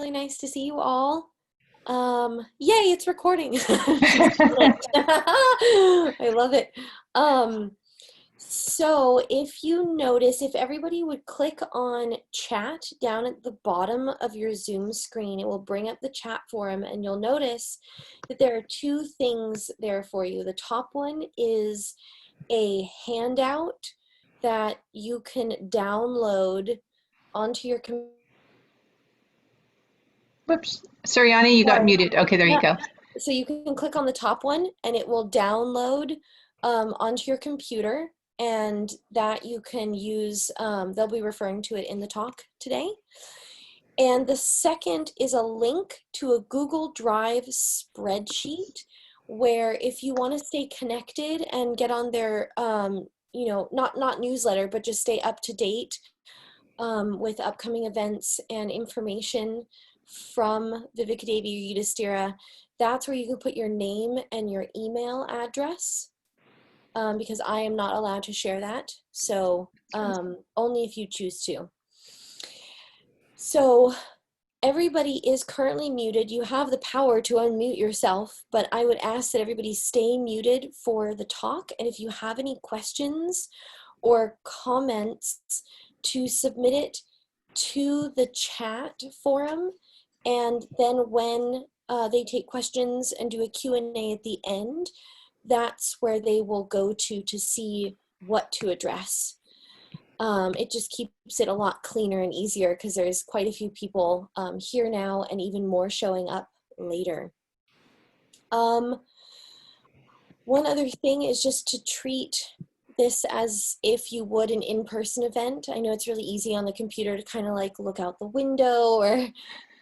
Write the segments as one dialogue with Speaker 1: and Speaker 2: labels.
Speaker 1: Really nice to see you all. Yay, it's recording. I love it. Um, so if you notice, if everybody would click on chat down at the bottom of your Zoom screen, it will bring up the chat forum, and you'll notice that there are two things there for you. The top one is a handout that you can download onto your computer.
Speaker 2: Whoops. Suriani, you got muted. Okay, there you go.
Speaker 1: So you can click on the top one and it will download onto your computer, and that you can use, they'll be referring to it in the talk today. And the second is a link to a Google Drive spreadsheet where if you want to stay connected and get on their, not newsletter, but just stay up to date with upcoming events and information from Viveka Devi or Yudhishthira, that's where you can put your name and your email address, because I am not allowed to share that. So only if you choose to. So everybody is currently muted. You have the power to unmute yourself, but I would ask that everybody stay muted for the talk. And if you have any questions or comments, to submit it to the chat forum, and then when they take questions and do a Q&A at the end, that's where they will go to see what to address. It just keeps it a lot cleaner and easier because there's quite a few people here now and even more showing up later. One other thing is just to treat this as if you would an in-person event. I know it's really easy on the computer to kind of like look out the window or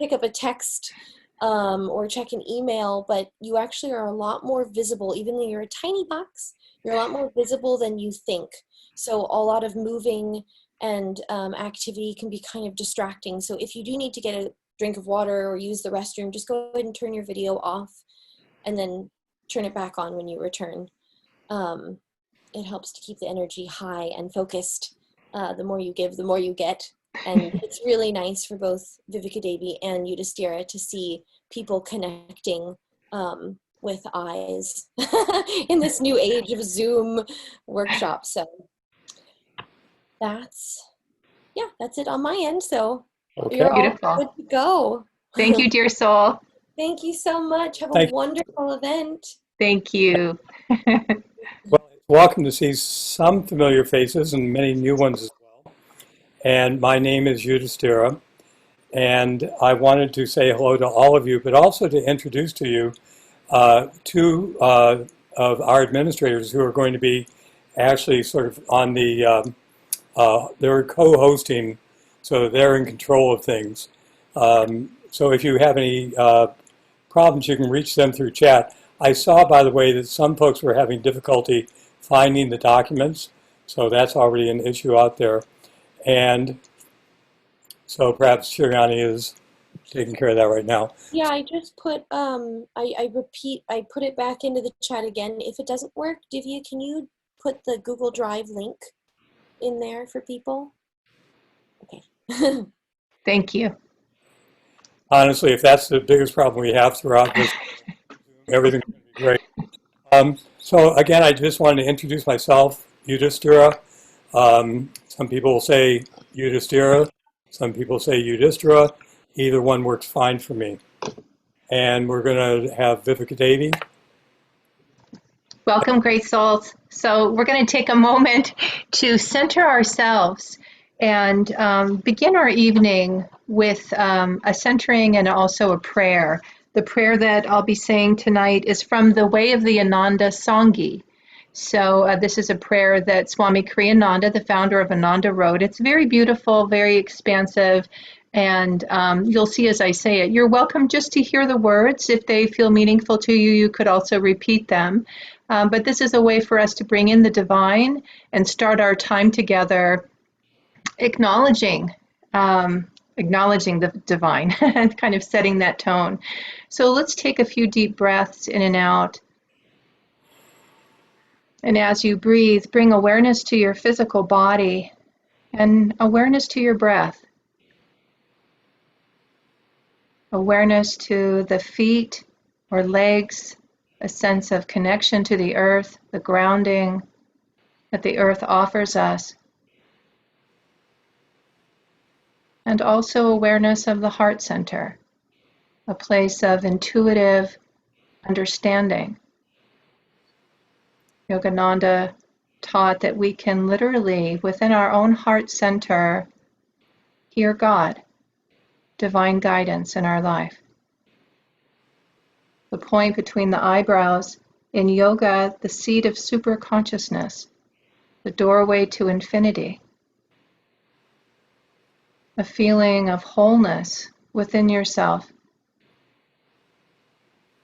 Speaker 1: pick up a text or check an email, but you actually are a lot more visible. Even though you're a tiny box, you're a lot more visible than you think. So a lot of moving and activity can be kind of distracting. So if you do need to get a drink of water or use the restroom, just go ahead and turn your video off and then turn it back on when you return. It helps to keep the energy high and focused. The more you give, the more you get. And it's really nice for both Viveka Devi and Yudhishthira to see people connecting with eyes in this new age of Zoom workshops. So that's it on my end. So
Speaker 3: Okay.
Speaker 1: you're all
Speaker 2: Beautiful.
Speaker 1: good to go.
Speaker 2: Thank you, dear soul.
Speaker 1: Thank you so much. Have a wonderful event.
Speaker 2: Thank you.
Speaker 3: Well, it's welcome to see some familiar faces and many new ones as well. And my name is Yudhishthira, and I wanted to say hello to all of you, but also to introduce to you two of our administrators who are going to be actually sort of on the, they're co-hosting, so they're in control of things. So if you have any problems, you can reach them through chat. I saw, by the way, that some folks were having difficulty finding the documents, so that's already an issue out there. And so perhaps Shirani is taking care of that right now.
Speaker 1: Yeah, I just put, I put it back into the chat again. If it doesn't work, Divya, can you put the Google Drive link in there for people? Okay.
Speaker 2: Thank you.
Speaker 3: Honestly, if that's the biggest problem we have throughout this, everything's going to be great. So again, I just wanted to introduce myself, Yudhishthira. Some people say Yudhishthira, some people say Yudhishthira. Either one works fine for me. And we're going to have Viveka Devi.
Speaker 2: Welcome, great souls. So we're going to take a moment to center ourselves and begin our evening with a centering and also a prayer. The prayer that I'll be saying tonight is from the Way of the Ananda Sanghi. So this is a prayer that Swami Kriyananda, the founder of Ananda, wrote. It's very beautiful, very expansive, and you'll see as I say it. You're welcome just to hear the words. If they feel meaningful to you, you could also repeat them. But this is a way for us to bring in the divine and start our time together acknowledging the divine and kind of setting that tone. So let's take a few deep breaths in and out. And as you breathe, bring awareness to your physical body and awareness to your breath. awareness to the feet or legs, a sense of connection to the earth, the grounding that the earth offers us, and also awareness of the heart center, a place of intuitive understanding. Yogananda taught that we can literally, within our own heart center, hear God, divine guidance in our life. The point between the eyebrows, in yoga, the seat of superconsciousness, the doorway to infinity, a feeling of wholeness within yourself,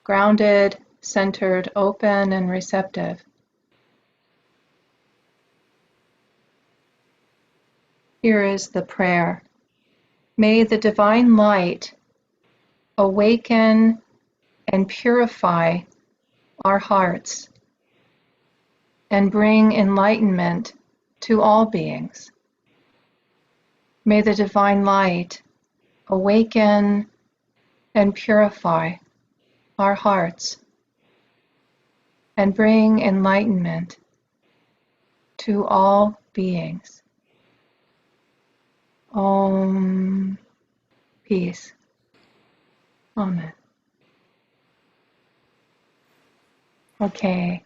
Speaker 2: grounded, centered, open, and receptive. Here is the prayer. May the divine light awaken and purify our hearts and bring enlightenment to all beings. May the divine light awaken and purify our hearts and bring enlightenment to all beings. Om. Peace. Amen. Okay.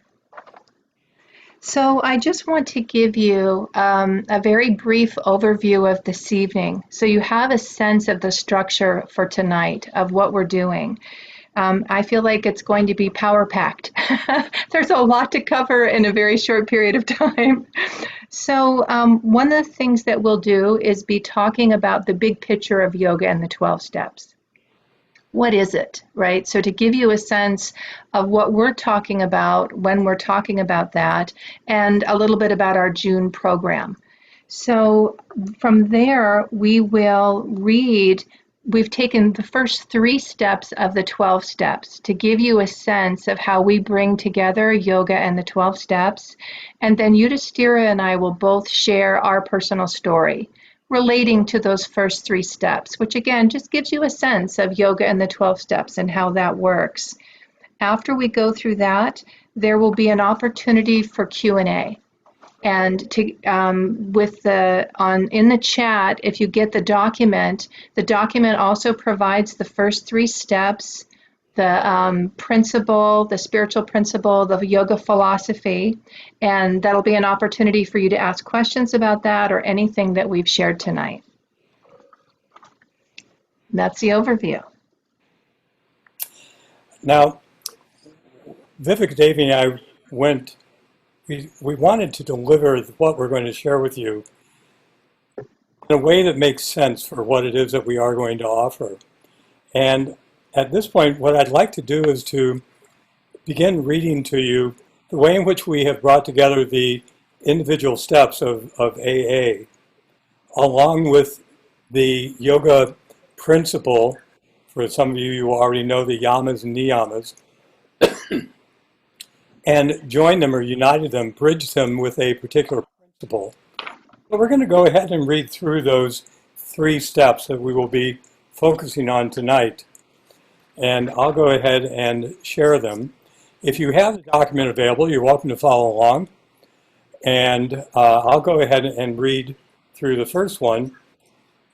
Speaker 2: So I just want to give you a very brief overview of this evening, so you have a sense of the structure for tonight of what we're doing. I feel like it's going to be power-packed. There's a lot to cover in a very short period of time. So one of the things that we'll do is be talking about the big picture of yoga and the 12 steps. What is it, right? So to give you a sense of what we're talking about when we're talking about that, and a little bit about our June program. So from there, we will read. We've taken the first 3 steps of the 12 steps to give you a sense of how we bring together yoga and the 12 steps. And then Yudhishthira and I will both share our personal story relating to those first 3 steps, which again just gives you a sense of yoga and the 12 steps and how that works. After we go through that, there will be an opportunity for Q&A. And to in the chat, if you get the document also provides the first 3 steps, the principle, the spiritual principle, the yoga philosophy, and that'll be an opportunity for you to ask questions about that or anything that we've shared tonight. That's the overview.
Speaker 3: Now, Vivek Devi and I we wanted to deliver what we're going to share with you in a way that makes sense for what it is that we are going to offer. And at this point, what I'd like to do is to begin reading to you the way in which we have brought together the individual steps of AA, along with the yoga principle. For some of you, you already know the yamas and niyamas, and join them or united them, bridged them with a particular principle. So we're going to go ahead and read through those 3 steps that we will be focusing on tonight. And I'll go ahead and share them. If you have the document available, you're welcome to follow along. And I'll go ahead and read through the first one,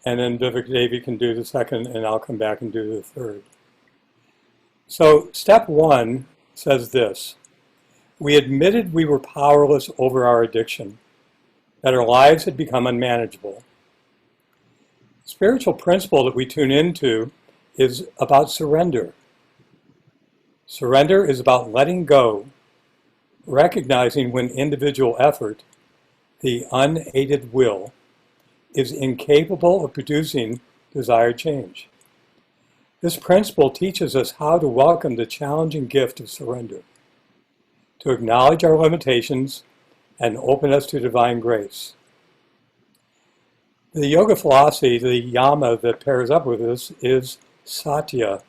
Speaker 3: and then Vivek Devi can do the second, and I'll come back and do the third. So step 1 says this: we admitted we were powerless over our addiction, that our lives had become unmanageable. The spiritual principle that we tune into is about surrender. Surrender is about letting go, recognizing when individual effort, the unaided will, is incapable of producing desired change. This principle teaches us how to welcome the challenging gift of surrender, to acknowledge our limitations and open us to divine grace. The yoga philosophy, the yama that pairs up with this, is satya,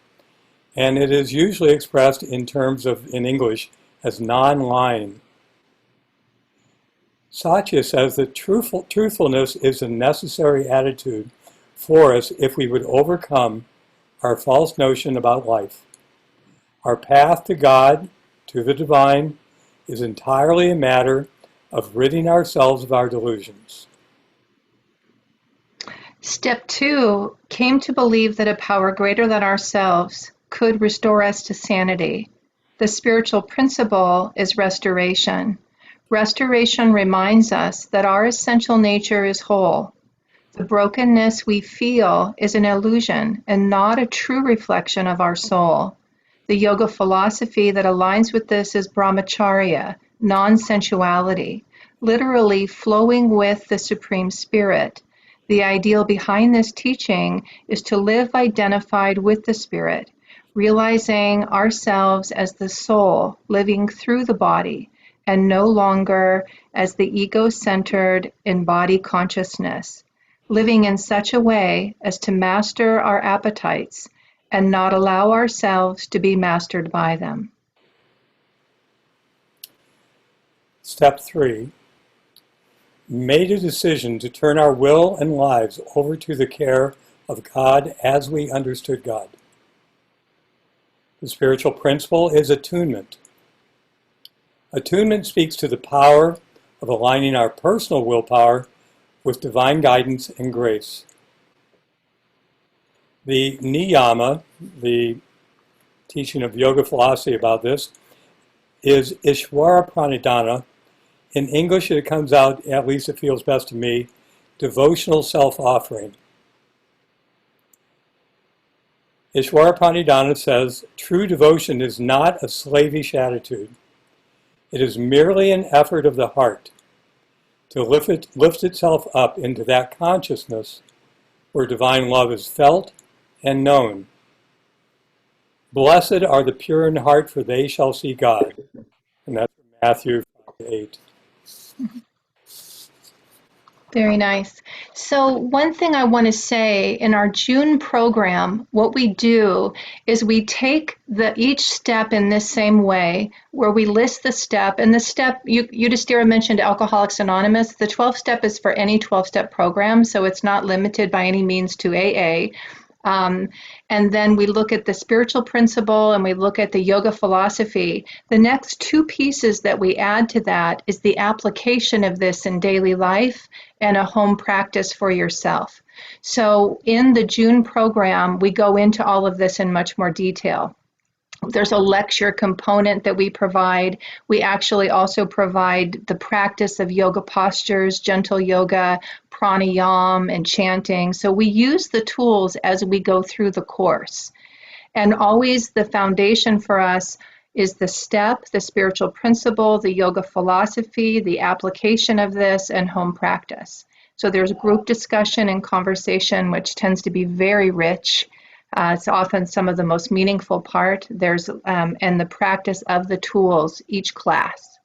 Speaker 3: and it is usually expressed in terms of, in English, as non-lying. Satya says that truthfulness is a necessary attitude for us if we would overcome our false notion about life. Our path to God, to the divine, is entirely a matter of ridding ourselves of our delusions.
Speaker 2: Step 2, came to believe that a power greater than ourselves could restore us to sanity. The spiritual principle is restoration. Restoration reminds us that our essential nature is whole. The brokenness we feel is an illusion and not a true reflection of our soul. The yoga philosophy that aligns with this is brahmacharya, non-sensuality, literally flowing with the Supreme Spirit. The ideal behind this teaching is to live identified with the Spirit, realizing ourselves as the soul living through the body and no longer as the ego-centered embodied consciousness, living in such a way as to master our appetites and not allow ourselves to be mastered by them.
Speaker 3: Step 3, made a decision to turn our will and lives over to the care of God as we understood God. The spiritual principle is attunement. Attunement speaks to the power of aligning our personal willpower with divine guidance and grace. The niyama, the teaching of yoga philosophy about this, is Ishvara Pranidhana. In English, it comes out, at least it feels best to me, devotional self-offering. Ishvara Pranidhana says, true devotion is not a slavish attitude. It is merely an effort of the heart to lift itself up into that consciousness where divine love is felt and known. Blessed are the pure in heart, for they shall see God. And that's Matthew 5:8.
Speaker 2: Very nice. So one thing I want to say, in our June program, what we do is we take each step in this same way, where we list the step, and the step, you just mentioned Alcoholics Anonymous. The 12-step is for any 12-step program, so it's not limited by any means to AA. And then we look at the spiritual principle and we look at the yoga philosophy. The next two pieces that we add to that is the application of this in daily life and a home practice for yourself. So in the June program, we go into all of this in much more detail. There's a lecture component that we provide. We actually also provide the practice of yoga postures, gentle yoga, pranayama, and chanting. So we use the tools as we go through the course. And always the foundation for us is the step, the spiritual principle, the yoga philosophy, the application of this, and home practice. So there's group discussion and conversation, which tends to be very rich. It's often some of the most meaningful part. There's and the practice of the tools each class,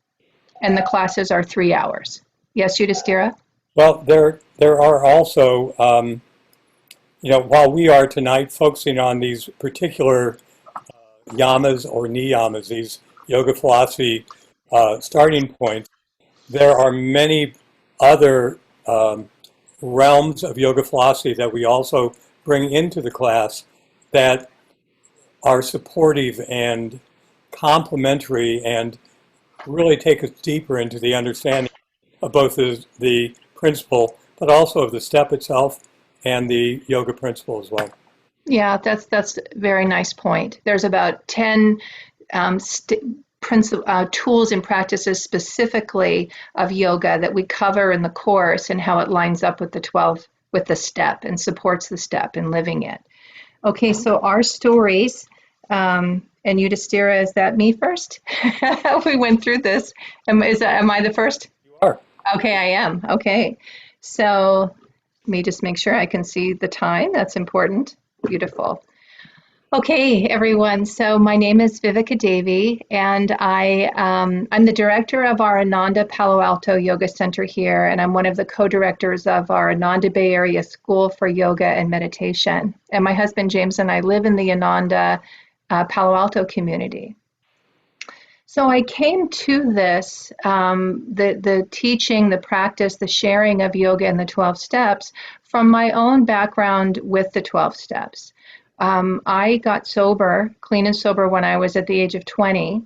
Speaker 2: and the classes are 3 hours. Yes, Yudhishthira?
Speaker 3: Well, there are also, while we are tonight focusing on these particular yamas or niyamas, these yoga philosophy starting points, there are many other realms of yoga philosophy that we also bring into the class that are supportive and complementary and really take us deeper into the understanding of both the principle, but also of the step itself and the yoga principle as well.
Speaker 2: Yeah, that's a very nice point. There's about 10 tools and practices specifically of yoga that we cover in the course and how it lines up with the 12, with the step and supports the step in living it. Okay, so our stories, and Yudhishthira, is that me first? We went through this. Am I the first?
Speaker 3: You are.
Speaker 2: Okay, I am. Okay, so let me just make sure I can see the time. That's important. Beautiful. Okay, everyone. So my name is Viveka Devi, and I'm the director of our Ananda Palo Alto Yoga Center here, and I'm one of the co-directors of our Ananda Bay Area School for Yoga and Meditation. And my husband James and I live in the Ananda Palo Alto community. So I came to this, the teaching, the practice, the sharing of yoga and the 12 steps from my own background with the 12 steps. I got sober, clean and sober, when I was at the age of 20.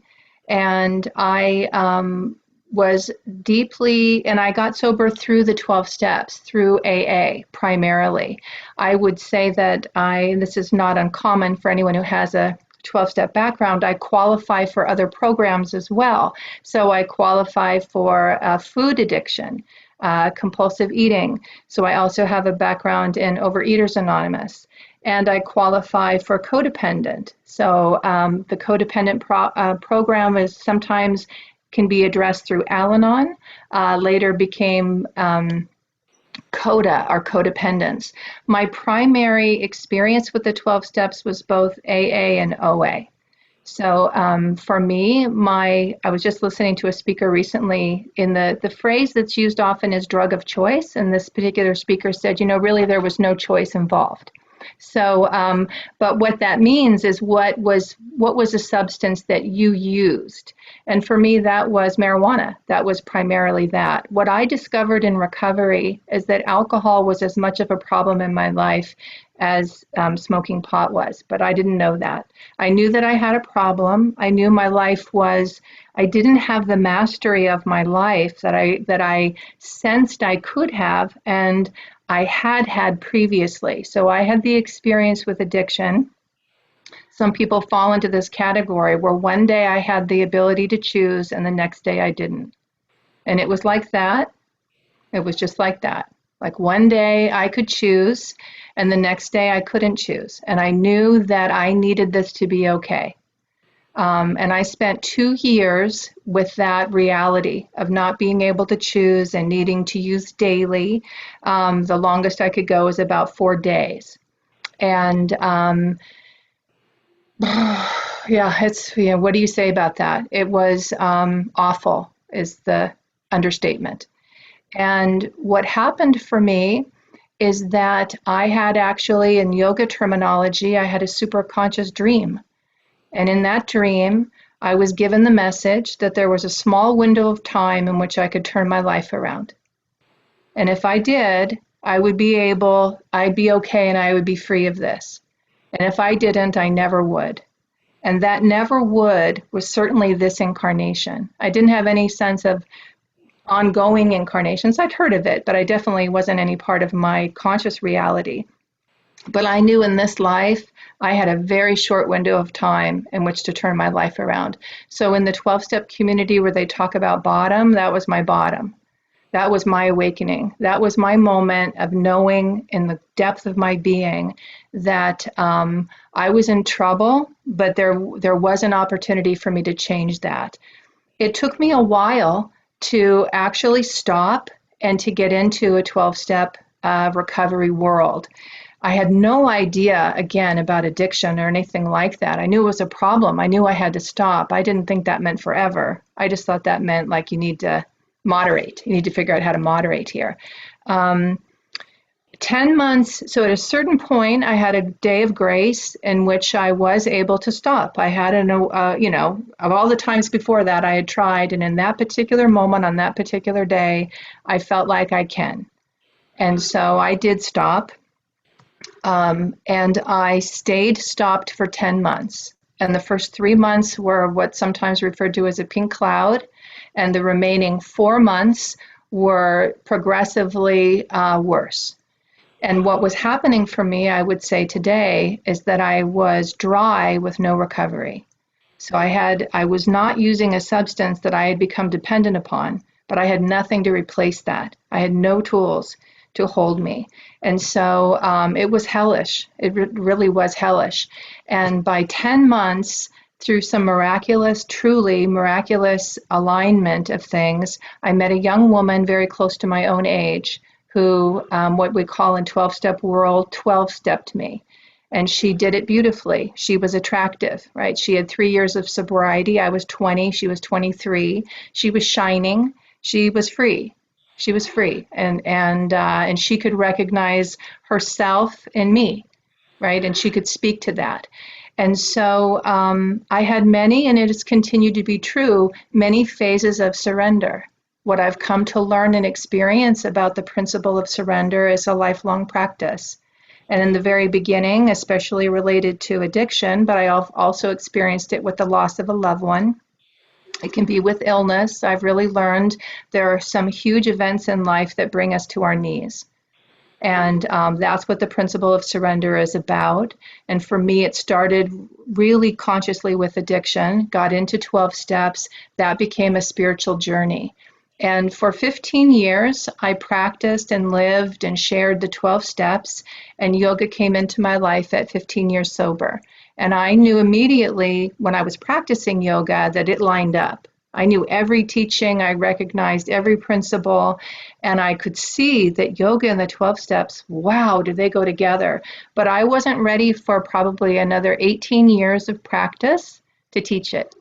Speaker 2: And I was deeply, and I got sober through the 12 steps, through AA primarily. I would say that this is not uncommon for anyone who has a 12-step background. I qualify for other programs as well. So I qualify for food addiction, compulsive eating. So I also have a background in Overeaters Anonymous. And I qualify for codependent. So the codependent program is sometimes can be addressed through Al-Anon, later became CODA, or codependence. My primary experience with the 12 steps was both AA and OA. So for me, I was just listening to a speaker recently, in the phrase that's used often is drug of choice. And this particular speaker said, really there was no choice involved. So, but what that means is what was a substance that you used? And for me, that was marijuana. That was primarily that. What I discovered in recovery is that alcohol was as much of a problem in my life as smoking pot was, but I didn't know that. I knew that I had a problem. I knew my life I didn't have the mastery of my life that I sensed I could have, and I had previously. So I had the experience with addiction. Some people fall into this category where one day I had the ability to choose and the next day I didn't. And it was like that. It was just like that. Like one day I could choose and the next day I couldn't choose. And I knew that I needed this to be okay. And I spent 2 years with that reality of not being able to choose and needing to use daily. The longest I could go was about 4 days. And yeah, what do you say about that? It was awful, is the understatement. And what happened for me is that I had actually, in yoga terminology, I had a superconscious dream. And in that dream, I was given the message that there was a small window of time in which I could turn my life around. And if I did, I'd be okay and I would be free of this. And if I didn't, I never would. And that never would was certainly this incarnation. I didn't have any sense of ongoing incarnations. I'd heard of it, but I definitely wasn't any part of my conscious reality. But I knew in this life, I had a very short window of time in which to turn my life around. So in the 12-step community where they talk about bottom, that was my bottom. That was my awakening. That was my moment of knowing in the depth of my being that I was in trouble, but there was an opportunity for me to change that. It took me a while to actually stop and to get into a 12-step recovery world. I had no idea, again, about addiction or anything like that. I knew it was a problem. I knew I had to stop. I didn't think that meant forever. I just thought that meant like you need to moderate. You need to figure out how to moderate here. 10 months, so at a certain point, I had a day of grace in which I was able to stop. I had, of all the times before that I had tried, and in that particular moment, on that particular day, I felt like I can. And so I did stop. And I stayed stopped for 10 months. And the first 3 months were what's sometimes referred to as a pink cloud. And the remaining 4 months were progressively worse. And what was happening for me, I would say today, is that I was dry with no recovery. So I was not using a substance that I had become dependent upon, but I had nothing to replace that. I had no tools to hold me. And so it was hellish. It really was hellish. And by 10 months, through some truly miraculous alignment of things, I met a young woman very close to my own age who, what we call in 12-step world, 12-stepped me. And she did it beautifully. She was attractive, right? She had 3 years of sobriety. I was 20. She was 23. She was shining. She was free. She was free, and she could recognize herself in me, right? And she could speak to that. And so I had many, and it has continued to be true, many phases of surrender. What I've come to learn and experience about the principle of surrender is a lifelong practice. And in the very beginning, especially related to addiction, but I also experienced it with the loss of a loved one. It can be with illness. I've really learned there are some huge events in life that bring us to our knees. And that's what the principle of surrender is about. And for me, it started really consciously with addiction, got into 12 steps. That became a spiritual journey. And for 15 years, I practiced and lived and shared the 12 steps. And yoga came into my life at 15 years sober. And I knew immediately when I was practicing yoga that it lined up. I knew every teaching, I recognized every principle, and I could see that yoga and the 12 steps, wow, do they go together? But I wasn't ready for probably another 18 years of practice to teach it.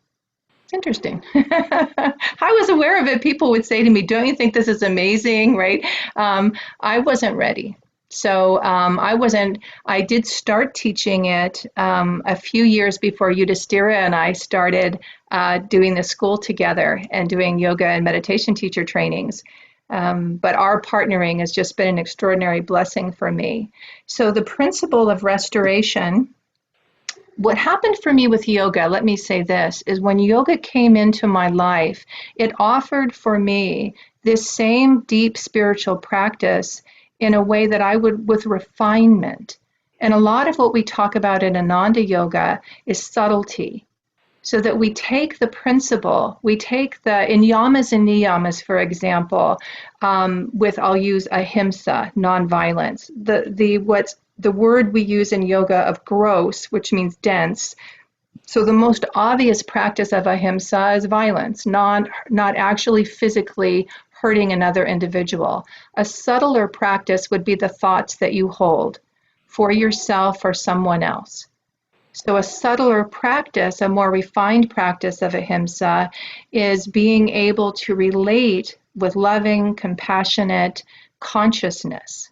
Speaker 2: It's interesting. I was aware of it. People would say to me, don't you think this is amazing, right? I wasn't ready. So I did start teaching it a few years before Yudhishthira and I started doing the school together and doing yoga and meditation teacher trainings. But our partnering has just been an extraordinary blessing for me. So the principle of restoration, what happened for me with yoga, let me say this, is when yoga came into my life, it offered for me this same deep spiritual practice in a way that I would, with refinement. And a lot of what we talk about in Ananda Yoga is subtlety. So that we take the principle, we take in yamas and niyamas, for example, I'll use ahimsa, nonviolence. The word we use in yoga of gross, which means dense. So the most obvious practice of ahimsa is violence, not actually physically hurting another individual. A subtler practice would be the thoughts that you hold for yourself or someone else. So a subtler practice, a more refined practice of ahimsa, is being able to relate with loving, compassionate consciousness.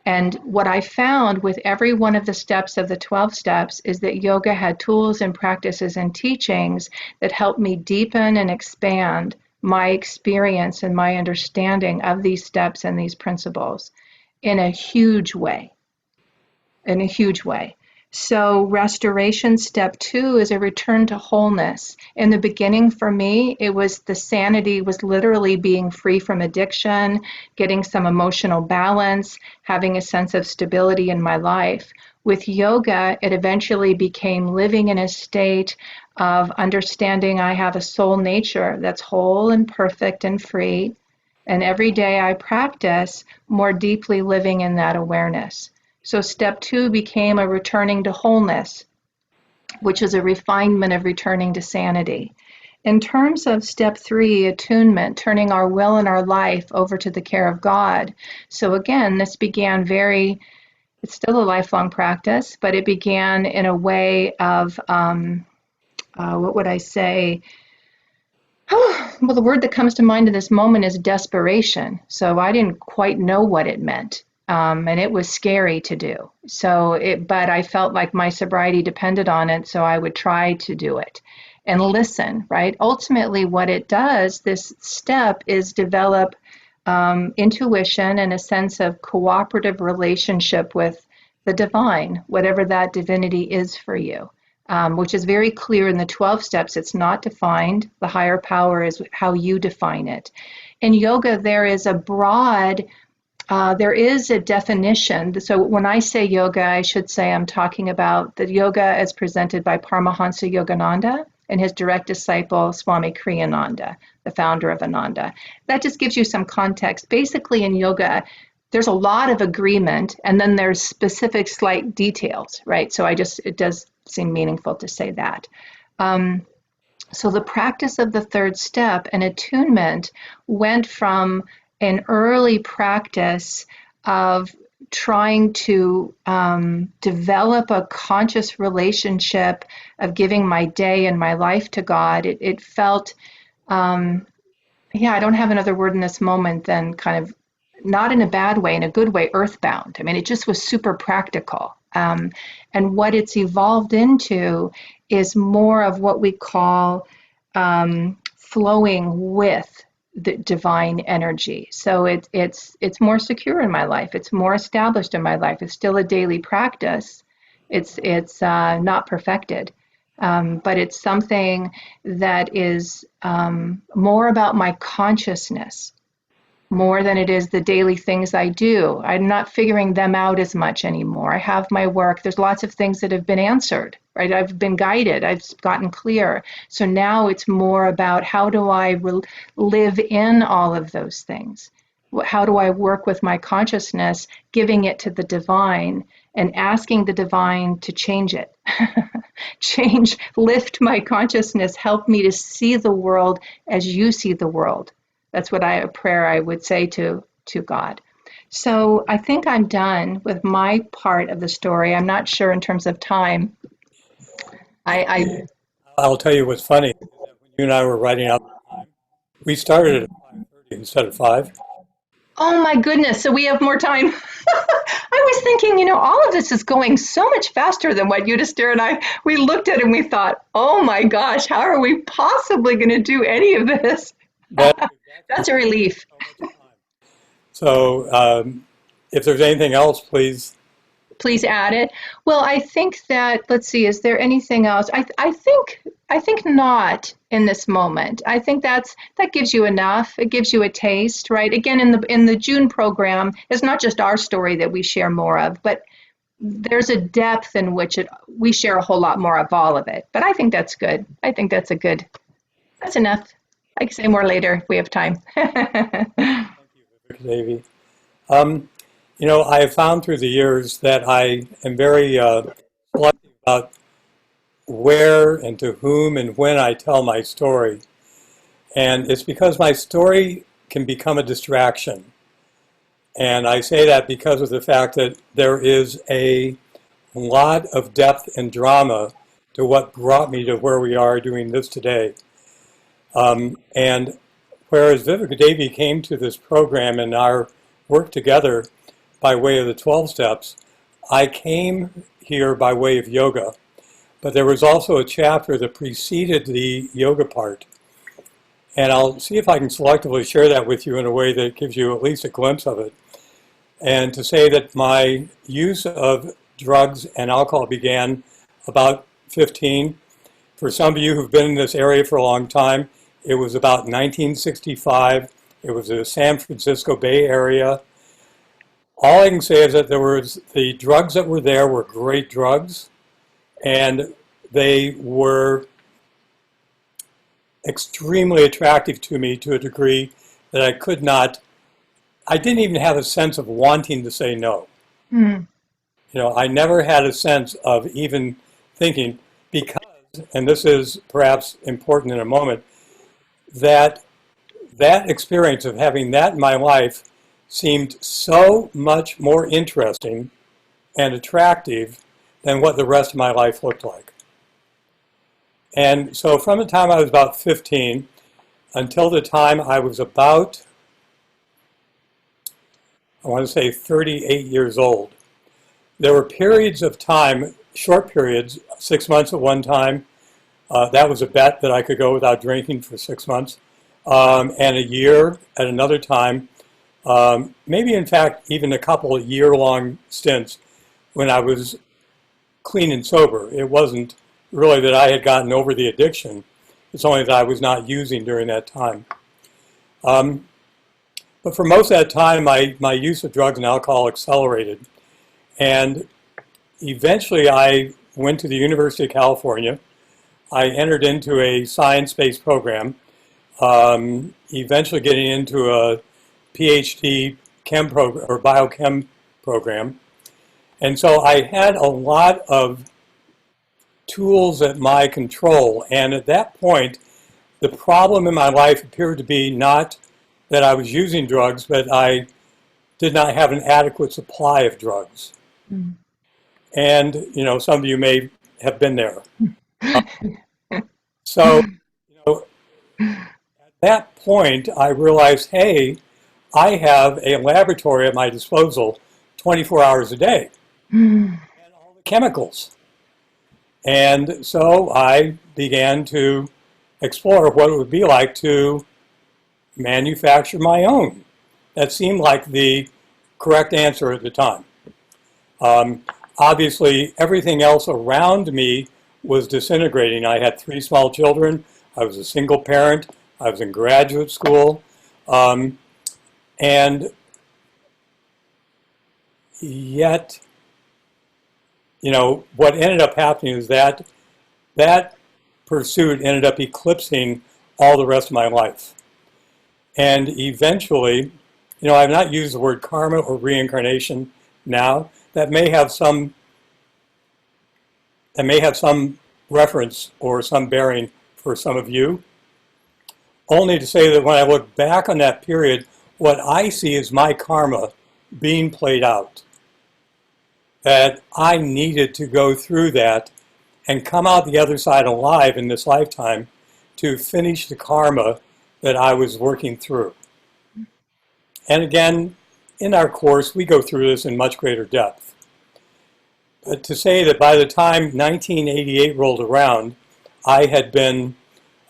Speaker 2: And what I found with every one of the steps of the 12 steps is that yoga had tools and practices and teachings that helped me deepen and expand my experience and my understanding of these steps and these principles in a huge way. So restoration step 2 is a return to wholeness. In the beginning for me, the sanity was literally being free from addiction, getting some emotional balance, having a sense of stability in my life. With yoga, it eventually became living in a state of understanding I have a soul nature that's whole and perfect and free. And every day I practice more deeply living in that awareness. So step 2 became a returning to wholeness, which is a refinement of returning to sanity. In terms of step 3, attunement, turning our will and our life over to the care of God. So again, this began it's still a lifelong practice, but it began in a way of, what would I say? Well, the word that comes to mind in this moment is desperation. So I didn't quite know what it meant. And it was scary to do. But I felt like my sobriety depended on it, so I would try to do it and listen, right? Ultimately, what it does, this step, is develop intuition and a sense of cooperative relationship with the divine, whatever that divinity is for you, which is very clear in the 12 steps. It's not defined. The higher power is how you define it. In yoga, there is a definition. So when I say yoga, I should say I'm talking about the yoga as presented by Paramahansa Yogananda and his direct disciple, Swami Kriyananda, the founder of Ananda. That just gives you some context. Basically, in yoga, there's a lot of agreement, and then there's specific slight details, right? So it does seem meaningful to say that. So the practice of the third step and attunement went from an early practice of trying to develop a conscious relationship of giving my day and my life to God. It felt, I don't have another word in this moment than kind of, not in a bad way, in a good way, earthbound. I mean, it just was super practical. And what it's evolved into is more of what we call flowing with the divine energy. So it's more secure in my life. It's more established in my life. It's still a daily practice. It's not perfected, but it's something that is more about my consciousness more than it is the daily things I do. I'm not figuring them out as much anymore. I have my work. There's lots of things that have been answered, right? I've been guided. I've gotten clear. So now it's more about how do I live in all of those things? How do I work with my consciousness, giving it to the divine and asking the divine to change it? Lift my consciousness, help me to see the world as you see the world. That's what a prayer I would say to God. So I think I'm done with my part of the story. I'm not sure in terms of time.
Speaker 3: I'll tell you what's funny. Is that when you and I were writing out the time, we started at 5:30 instead of 5.
Speaker 2: Oh my goodness, so we have more time. I was thinking, all of this is going so much faster than what Yudhisthira and we looked at it and we thought, oh my gosh, how are we possibly going to do any of this? That's a relief.
Speaker 3: So if there's anything else, please
Speaker 2: add it. Well, I think that, let's see, is there anything else? I think not in this moment. I think that gives you enough. It gives you a taste, right? Again, in the June program, it's not just our story that we share more of, but there's a depth in which we share a whole lot more of all of it. But I think that's good. I think that's enough. I can say more later if we have time.
Speaker 3: Thank you, Davy. I have found through the years that I am very selective about where and to whom and when I tell my story. And it's because my story can become a distraction. And I say that because of the fact that there is a lot of depth and drama to what brought me to where we are doing this today. And whereas Vivek Devi came to this program and our work together by way of the 12 steps, I came here by way of yoga. But there was also a chapter that preceded the yoga part. And I'll see if I can selectively share that with you in a way that gives you at least a glimpse of it. And to say that my use of drugs and alcohol began about 15. For some of you who've been in this area for a long time, it was about 1965. It was the San Francisco Bay Area. All I can say is that the drugs that were there were great drugs, and they were extremely attractive to me to a degree that I didn't even have a sense of wanting to say no.
Speaker 2: Mm.
Speaker 3: I never had a sense of even thinking, because, and this is perhaps important in a moment, that experience of having that in my life seemed so much more interesting and attractive than what the rest of my life looked like. And so from the time I was about 15 until the time I was about, I want to say 38 years old, there were periods of time, short periods, 6 months at one time. That was a bet that I could go without drinking for 6 months. And a year at another time, maybe in fact even a couple of year-long stints when I was clean and sober. It wasn't really that I had gotten over the addiction. It's only that I was not using during that time. But for most of that time, my use of drugs and alcohol accelerated. And eventually I went to the University of California. I entered into a science-based program, eventually getting into a PhD chem program or biochem program. And so I had a lot of tools at my control. And at that point, the problem in my life appeared to be not that I was using drugs, but I did not have an adequate supply of drugs. Mm. And, some of you may have been there. So, at that point, I realized, hey, I have a laboratory at my disposal 24 hours a day. And all the chemicals. And so I began to explore what it would be like to manufacture my own. That seemed like the correct answer at the time. Obviously, everything else around me was disintegrating. I had 3 small children. I was a single parent. I was in graduate school. And yet, you know, what ended up happening is that that pursuit ended up eclipsing all the rest of my life. And eventually, you know, I've not used the word karma or reincarnation now. That may have some reference or some bearing for some of you. Only to say that when I look back on that period, what I see is my karma being played out. That I needed to go through that and come out the other side alive in this lifetime to finish the karma that I was working through. And again, in our course, we go through this in much greater depth. But to say that by the time 1988 rolled around, I had been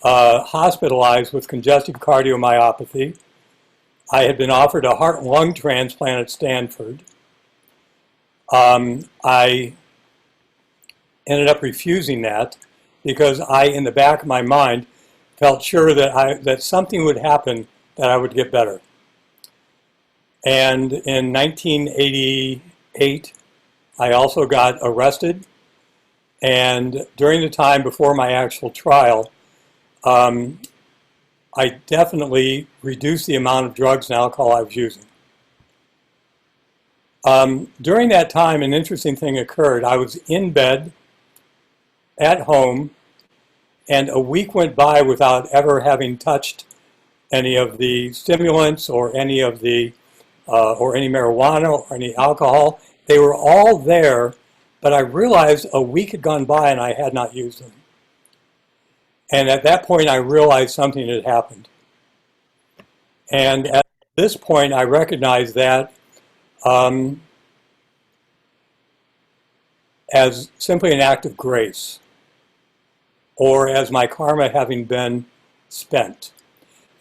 Speaker 3: hospitalized with congestive cardiomyopathy. I had been offered a heart and lung transplant at Stanford. I ended up refusing that because I, in the back of my mind, felt sure that something would happen that I would get better. And in 1988, I also got arrested. And during the time before my actual trial, I definitely reduced the amount of drugs and alcohol I was using. During that time, an interesting thing occurred. I was in bed at home, and a week went by without ever having touched any of the stimulants or any of the or any marijuana or any alcohol. They were all there, but I realized a week had gone by and I had not used them. And at that point, I realized something had happened. And at this point, I recognized that as simply an act of grace, or as my karma having been spent.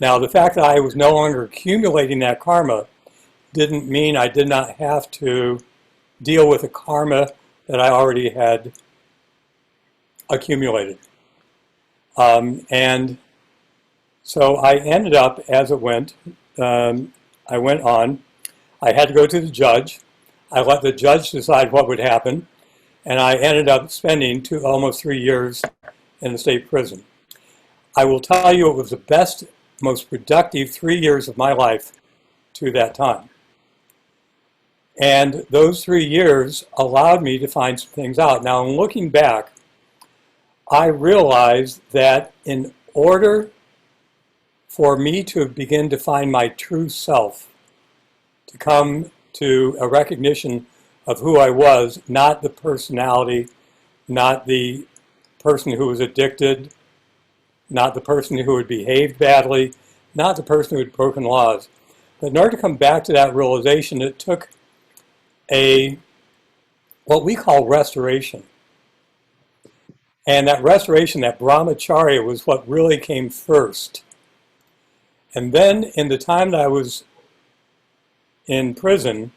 Speaker 3: Now, the fact that I was no longer accumulating that karma didn't mean I did not have to deal with the karma that I already had accumulated. And so I ended up, as it went, I went on. I had to go to the judge. I let the judge decide what would happen. And I ended up spending almost 3 years in the state prison. I will tell you it was the best, most productive 3 years of my life to that time. And those 3 years allowed me to find some things out. Now, in looking back, I realized that in order for me to begin to find my true self, to come to a recognition of who I was, not the personality, not the person who was addicted, not the person who had behaved badly, not the person who had broken laws. But in order to come back to that realization, it took what we call restoration. And that restoration, that brahmacharya, was what really came first. And then in the time that I was in prison,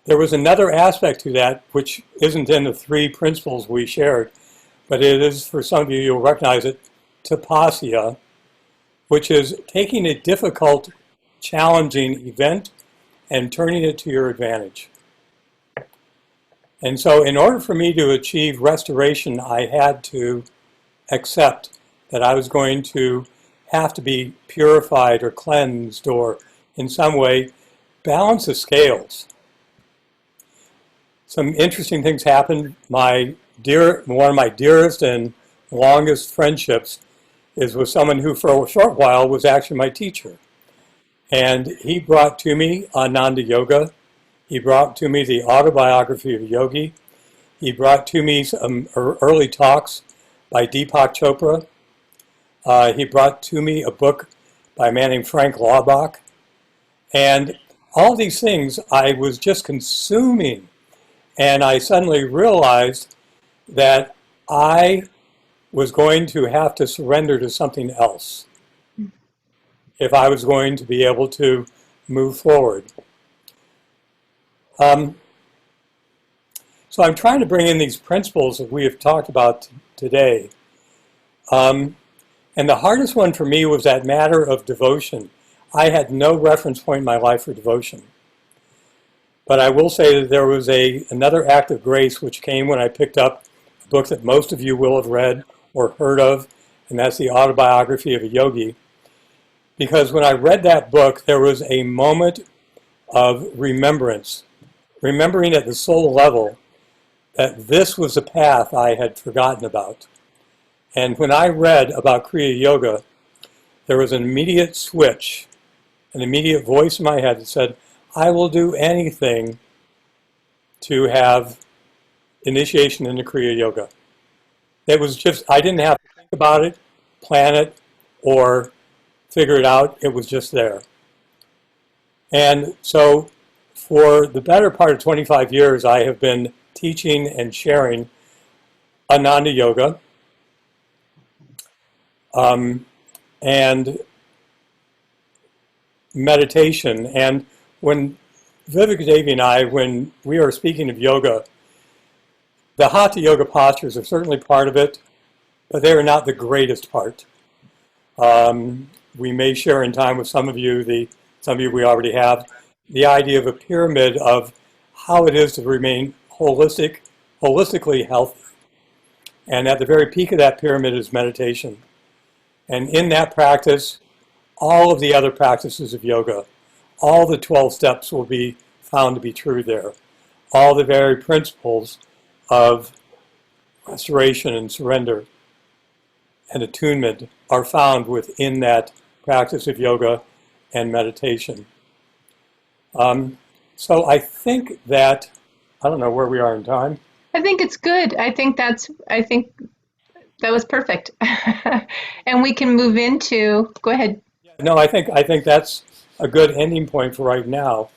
Speaker 3: there was another aspect to that which isn't in the 3 principles we shared, but it is, for some of you, you'll recognize it, tapasya, which is taking a difficult, challenging event and turning it to your advantage. And so in order for me to achieve restoration, I had to accept that I was going to have to be purified or cleansed or in some way balance the scales. Some interesting things happened. One of my dearest and longest friendships is with someone who for a short while was actually my teacher. And he brought to me Ananda Yoga. He brought to me the autobiography of Yogi. He brought to me some early talks by Deepak Chopra. He brought to me a book by a man named Frank Laubach. And all these things I was just consuming. And I suddenly realized that I was going to have to surrender to something else. if I was going to be able to move forward. So I'm trying to bring in these principles that we have talked about today. And the hardest one for me was that matter of devotion. I had no reference point in my life for devotion. But I will say that there was another act of grace which came when I picked up a book that most of you will have read or heard of, and that's the Autobiography of a Yogi. Because when I read that book, there was a moment of remembrance, remembering at the soul level that this was a path I had forgotten about. And when I read about Kriya Yoga, there was an immediate switch, an immediate voice in my head that said, I will do anything to have initiation into Kriya Yoga. It was just, I didn't have to think about it, plan it, or figure it out. It was just there. And so for the better part of 25 years, I have been teaching and sharing Ananda Yoga. And meditation. And when Vivek Devi and I, when we are speaking of yoga, the Hatha Yoga postures are certainly part of it, but they are not the greatest part. We may share in time with some of you we already have, the idea of a pyramid of how it is to remain holistically healthy. And at the very peak of that pyramid is meditation. And in that practice, all of the other practices of yoga, all the 12 steps will be found to be true there. All the very principles of restoration and surrender and attunement are found within that practice of yoga and meditation. So I think that, I don't know where we are in time.
Speaker 2: I think it's good. I think that was perfect. And we can move into, go ahead.
Speaker 3: No, I think that's a good ending point for right now.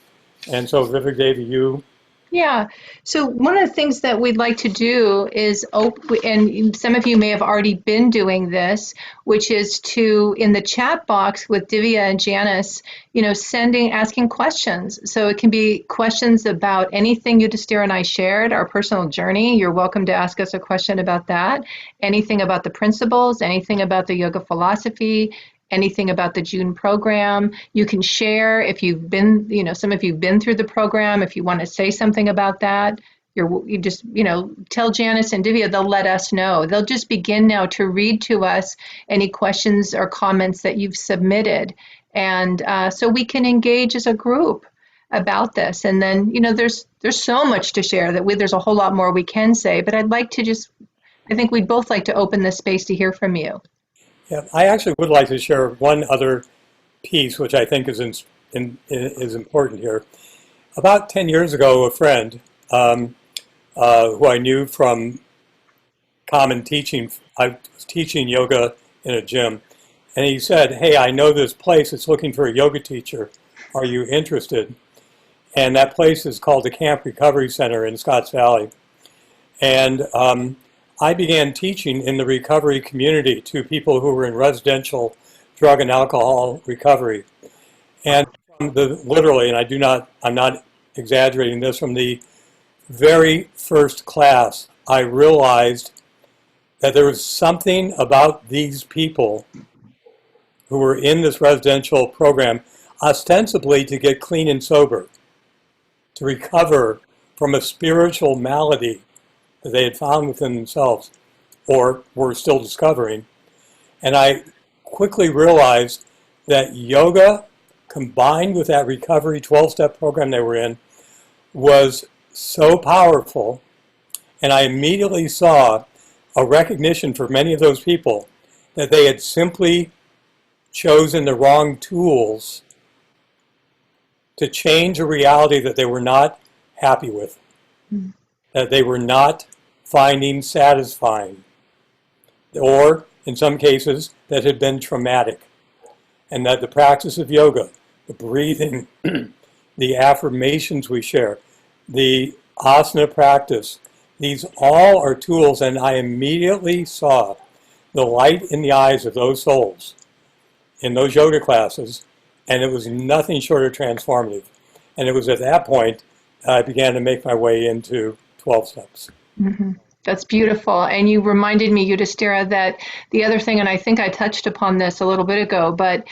Speaker 3: And so Vivek Devi, you.
Speaker 2: Yeah. So one of the things that we'd like to do is and some of you may have already been doing this, which is to, in the chat box with Divya and Janice, asking questions. So it can be questions about anything Yudhisthira and I shared, our personal journey. You're welcome to ask us a question about that. Anything about the principles, anything about the yoga philosophy, anything about the June program. You can share if you've been, some of you have been through the program. If you want to say something about that, you just, tell Janice and Divya, they'll let us know. They'll just begin now to read to us any questions or comments that you've submitted. And so we can engage as a group about this. And then, there's so much to share that there's a whole lot more we can say, but I think we'd both like to open this space to hear from you.
Speaker 3: Yeah, I actually would like to share one other piece, which I think is important here. About 10 years ago, a friend who I knew from common teaching, I was teaching yoga in a gym, and he said, hey, I know this place that's looking for a yoga teacher. Are you interested? And that place is called the Camp Recovery Center in Scotts Valley. And I began teaching in the recovery community to people who were in residential drug and alcohol recovery. And from literally, and I'm not exaggerating this, from the very first class, I realized that there was something about these people who were in this residential program, ostensibly to get clean and sober, to recover from a spiritual malady that they had found within themselves or were still discovering. And I quickly realized that yoga, combined with that recovery 12-step program they were in, was so powerful. And I immediately saw a recognition for many of those people that they had simply chosen the wrong tools to change a reality that they were not happy with. Mm-hmm. That they were not finding satisfying, or in some cases that had been traumatic, and that the practice of yoga, the breathing, the affirmations we share, the asana practice, these all are tools, and I immediately saw the light in the eyes of those souls in those yoga classes, and it was nothing short of transformative. And it was at that point I began to make my way into 12 steps.
Speaker 2: Mm-hmm. That's beautiful. And you reminded me, Yudhishthira, that the other thing, and I think I touched upon this a little bit ago, but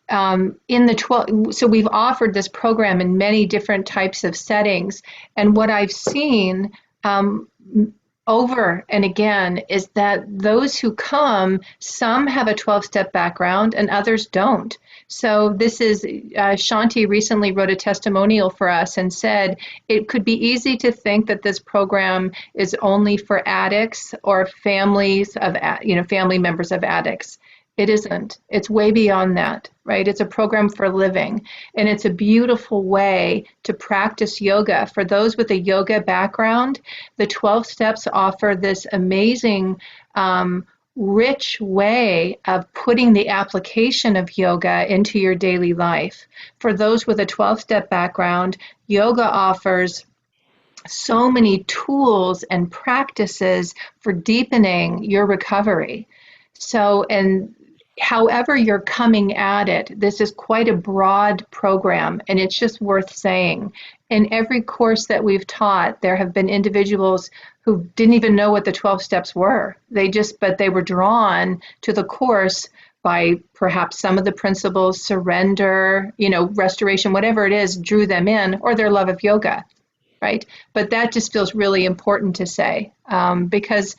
Speaker 2: in the 12, so we've offered this program in many different types of settings. And what I've seen over and again is that those who come, some have a 12-step background and others don't. So this is, Shanti recently wrote a testimonial for us and said, it could be easy to think that this program is only for addicts or families of, family members of addicts. It isn't. It's way beyond that, right? It's a program for living, and it's a beautiful way to practice yoga. For those with a yoga background, the 12 steps offer this amazing, rich way of putting the application of yoga into your daily life. For those with a 12-step background, yoga offers so many tools and practices for deepening your recovery. So, and however you're coming at it, this is quite a broad program, and it's just worth saying. In every course that we've taught, there have been individuals who didn't even know what the 12 steps were. But they were drawn to the course by perhaps some of the principles, surrender, restoration, whatever it is, drew them in, or their love of yoga, right? But that just feels really important to say, because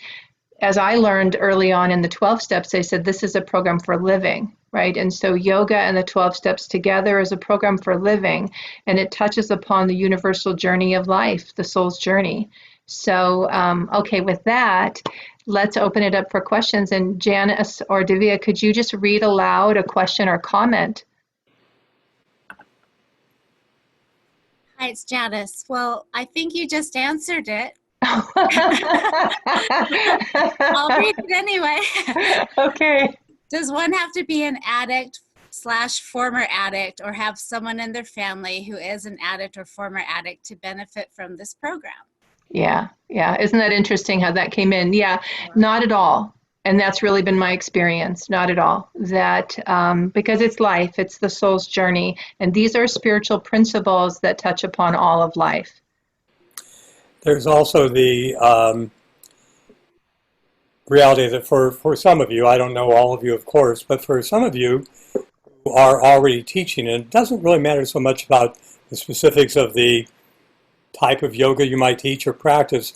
Speaker 2: as I learned early on in the 12 steps, they said this is a program for living, right? And so yoga and the 12 steps together is a program for living, and it touches upon the universal journey of life, the soul's journey. So, okay, with that, let's open it up for questions. And Janice or Divya, could you just read aloud a question or comment?
Speaker 4: Hi, it's Janice. Well, I think you just answered it. I'll read it anyway.
Speaker 2: Okay.
Speaker 4: Does one have to be an addict/former addict, or have someone in their family who is an addict or former addict to benefit from this program?
Speaker 2: Yeah. Isn't that interesting how that came in? Yeah, not at all. And that's really been my experience. Not at all. That because it's life, it's the soul's journey, and these are spiritual principles that touch upon all of life.
Speaker 3: There's also the reality that for some of you, I don't know all of you, of course, but for some of you who are already teaching, and it doesn't really matter so much about the specifics of the type of yoga you might teach or practice,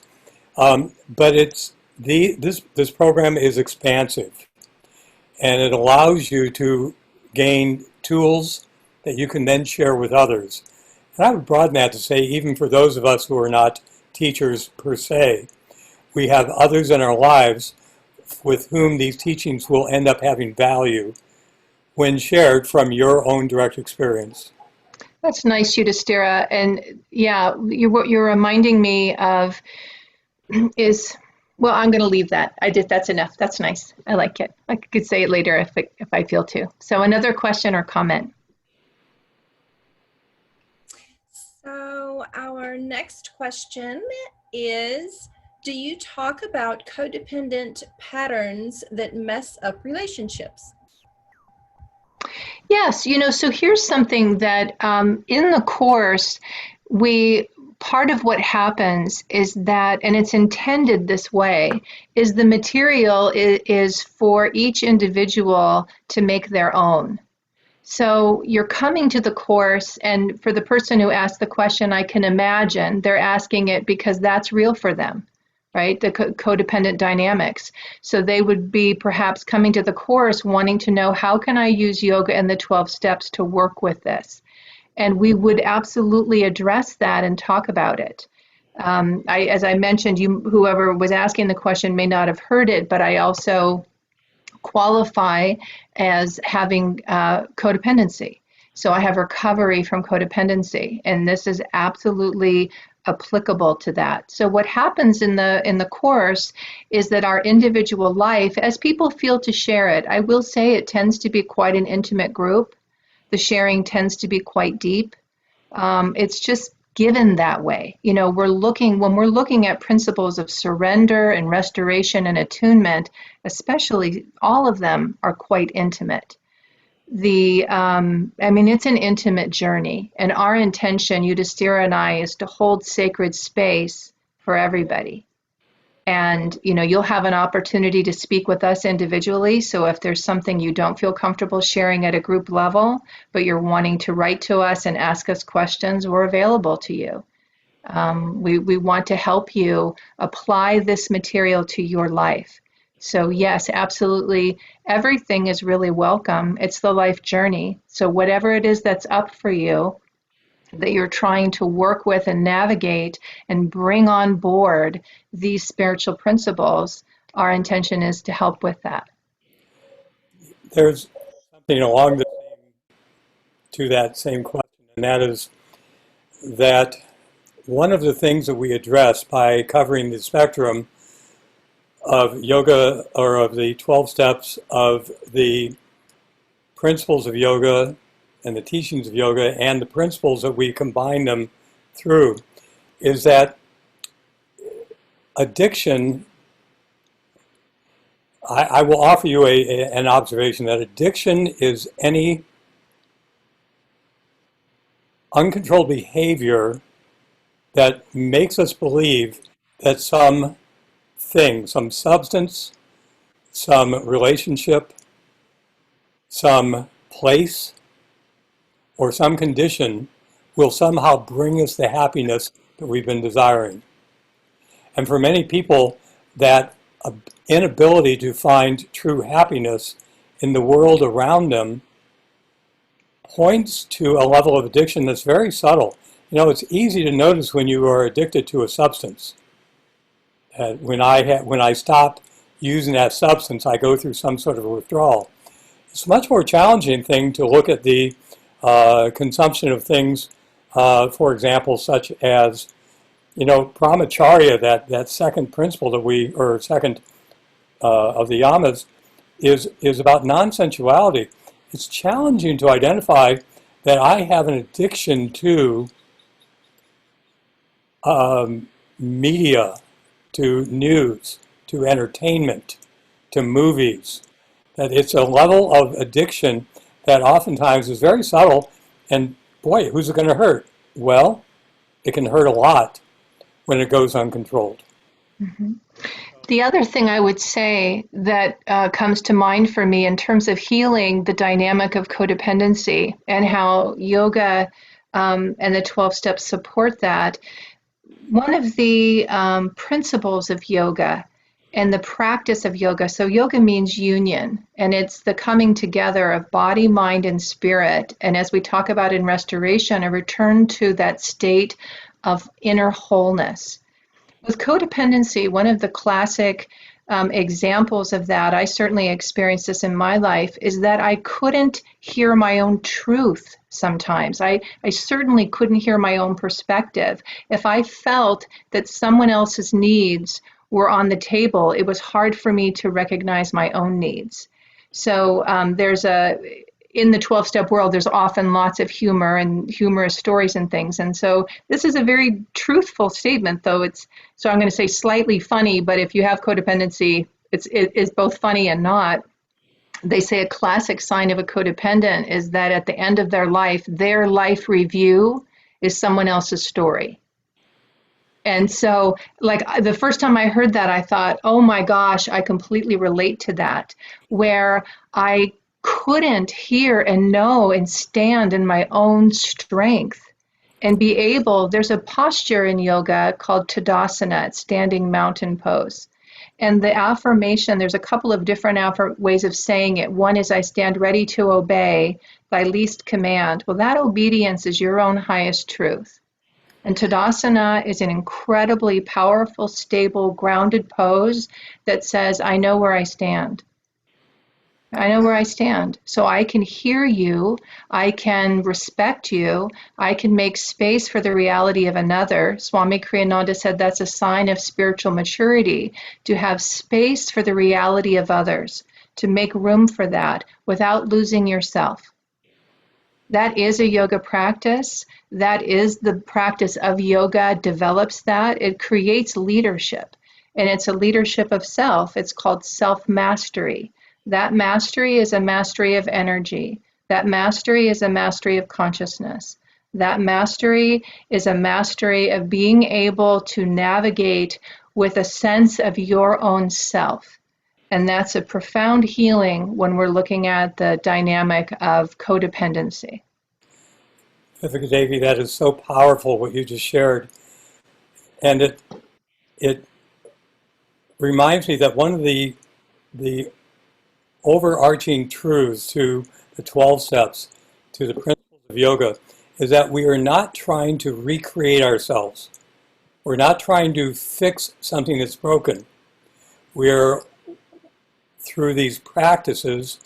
Speaker 3: but this program is expansive, and it allows you to gain tools that you can then share with others. And I would broaden that to say, even for those of us who are not teachers per se, we have others in our lives with whom these teachings will end up having value when shared from your own direct experience.
Speaker 2: That's nice, Yudhishthira. And yeah, what you're reminding me of is, well, I'm going to leave that. That's enough. That's nice. I like it. I could say it later if I feel to. So another question or comment.
Speaker 5: So our next question is, do you talk about codependent patterns that mess up relationships?
Speaker 2: Yes, so here's something that in the course, part of what happens is that, and it's intended this way, is the material is for each individual to make their own. So you're coming to the course, and for the person who asked the question, I can imagine they're asking it because that's real for them, right? The codependent dynamics. So they would be perhaps coming to the course wanting to know, how can I use yoga and the 12 steps to work with this? And we would absolutely address that and talk about it. As I mentioned, whoever was asking the question may not have heard it, but I also qualify as having codependency. So I have recovery from codependency, and this is absolutely applicable to that. So what happens in the course is that our individual life, as people feel to share it, I will say it tends to be quite an intimate group. The sharing tends to be quite deep. It's just given that way. When we're looking at principles of surrender and restoration and attunement, especially, all of them are quite intimate. it's an intimate journey, and our intention, Yudhishthira and I, is to hold sacred space for everybody. And, you'll have an opportunity to speak with us individually. So if there's something you don't feel comfortable sharing at a group level, but you're wanting to write to us and ask us questions, we're available to you. We want to help you apply this material to your life. So yes, absolutely, everything is really welcome. It's the life journey. So whatever it is that's up for you, that you're trying to work with and navigate and bring on board these spiritual principles, our intention is to help with that.
Speaker 3: There's something along to that same question, and that is that one of the things that we address by covering the spectrum of yoga, or of the 12 steps of the principles of yoga and the teachings of yoga and the principles that we combine them through, is that addiction, I will offer you an observation that addiction is any uncontrolled behavior that makes us believe that some thing, some substance, some relationship, some place, or some condition will somehow bring us the happiness that we've been desiring. And for many people, that inability to find true happiness in the world around them points to a level of addiction that's very subtle. It's easy to notice when you are addicted to a substance. When I stop using that substance, I go through some sort of a withdrawal. It's a much more challenging thing to look at the consumption of things, for example, such as, brahmacharya, that second principle or second of the yamas, is about non-sensuality. It's challenging to identify that I have an addiction to media, to news, to entertainment, to movies. That it's a level of addiction that oftentimes is very subtle, and boy, who's it going to hurt? Well, it can hurt a lot when it goes uncontrolled.
Speaker 2: Mm-hmm. The other thing I would say that comes to mind for me in terms of healing the dynamic of codependency and how yoga and the 12 steps support that, one of the principles of yoga and the practice of yoga, so yoga means union, and it's the coming together of body, mind, and spirit. And as we talk about in restoration, a return to that state of inner wholeness. With codependency, one of the classic examples of that, I certainly experienced this in my life, is that I couldn't hear my own truth sometimes. I certainly couldn't hear my own perspective. If I felt that someone else's needs were on the table, it was hard for me to recognize my own needs. So in the 12-step world, there's often lots of humor and humorous stories and things. And so this is a very truthful statement, though so I'm going to say slightly funny, but if you have codependency, it is both funny and not. They say a classic sign of a codependent is that at the end of their life review is someone else's story. And so, like, the first time I heard that, I thought, oh my gosh, I completely relate to that, where I couldn't hear and know and stand in my own strength and be able, there's a posture in yoga called Tadasana, standing mountain pose. And the affirmation, there's a couple of different ways of saying it. One is, I stand ready to obey thy least command. Well, that obedience is your own highest truth. And Tadasana is an incredibly powerful, stable, grounded pose that says, I know where I stand. I know where I stand. So I can hear you, I can respect you, I can make space for the reality of another. Swami Kriyananda said that's a sign of spiritual maturity, to have space for the reality of others, to make room for that without losing yourself. That is a yoga practice. That is the practice of yoga, develops that. It creates leadership, and it's a leadership of self. It's called self-mastery. That mastery is a mastery of energy. That mastery is a mastery of consciousness. That mastery is a mastery of being able to navigate with a sense of your own self. And that's a profound healing when we're looking at the dynamic of codependency.
Speaker 3: Viveka Devi, that is so powerful what you just shared. And it reminds me that one of the overarching truths to the 12 steps, to the principles of yoga, is that we are not trying to recreate ourselves. We're not trying to fix something that's broken. We're, through these practices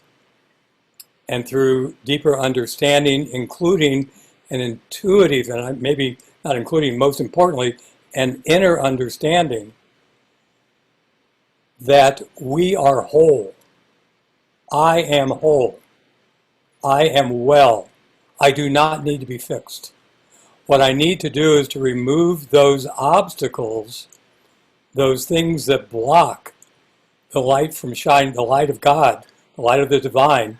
Speaker 3: and through deeper understanding, including an intuitive, and maybe not including, most importantly, an inner understanding that we are whole. I am whole. I am well. I do not need to be fixed. What I need to do is to remove those obstacles, those things that block the light from shining, the light of God, the light of the divine,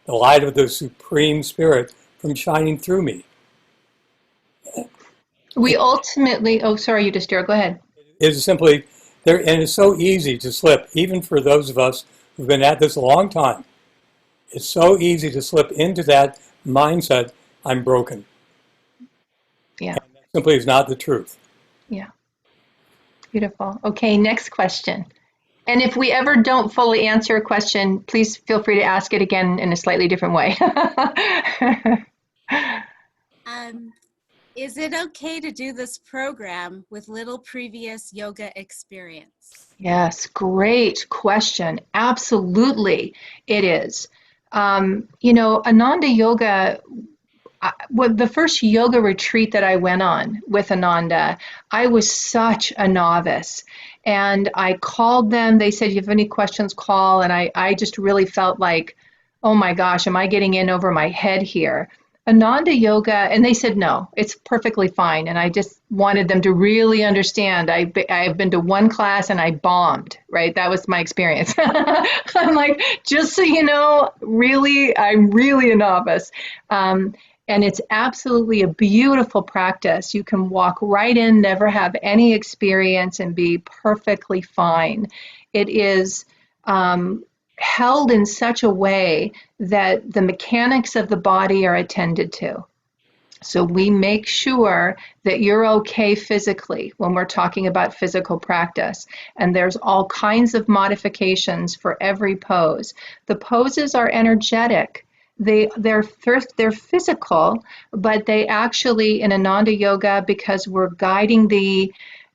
Speaker 3: the light of the Supreme Spirit from shining through me.
Speaker 2: We ultimately, oh, sorry, Yudhishthira, go ahead.
Speaker 3: It is simply there, and it's so easy to slip, even for those of us who've been at this a long time. It's so easy to slip into that mindset, I'm broken.
Speaker 2: Yeah.
Speaker 3: And that simply is not the truth.
Speaker 2: Yeah. Beautiful. Okay, next question. And if we ever don't fully answer a question, please feel free to ask it again in a slightly different way.
Speaker 4: Is it okay to do this program with little previous yoga experience?
Speaker 2: Yes, great question. Absolutely, it is. Ananda Yoga, the first yoga retreat that I went on with Ananda, I was such a novice. And I called them. They said, you have any questions, call. And I just really felt like, oh my gosh, am I getting in over my head here? Ananda Yoga, and they said, no, it's perfectly fine. And I just wanted them to really understand. I've been to one class and I bombed, right? That was my experience. I'm like, just so you know, really, I'm really a novice. And it's absolutely a beautiful practice. You can walk right in, never have any experience, and be perfectly fine. It is held in such a way that the mechanics of the body are attended to. So we make sure that you're okay physically when we're talking about physical practice. And there's all kinds of modifications for every pose. The poses are energetic. They're physical, but they actually, in Ananda Yoga, because we're guiding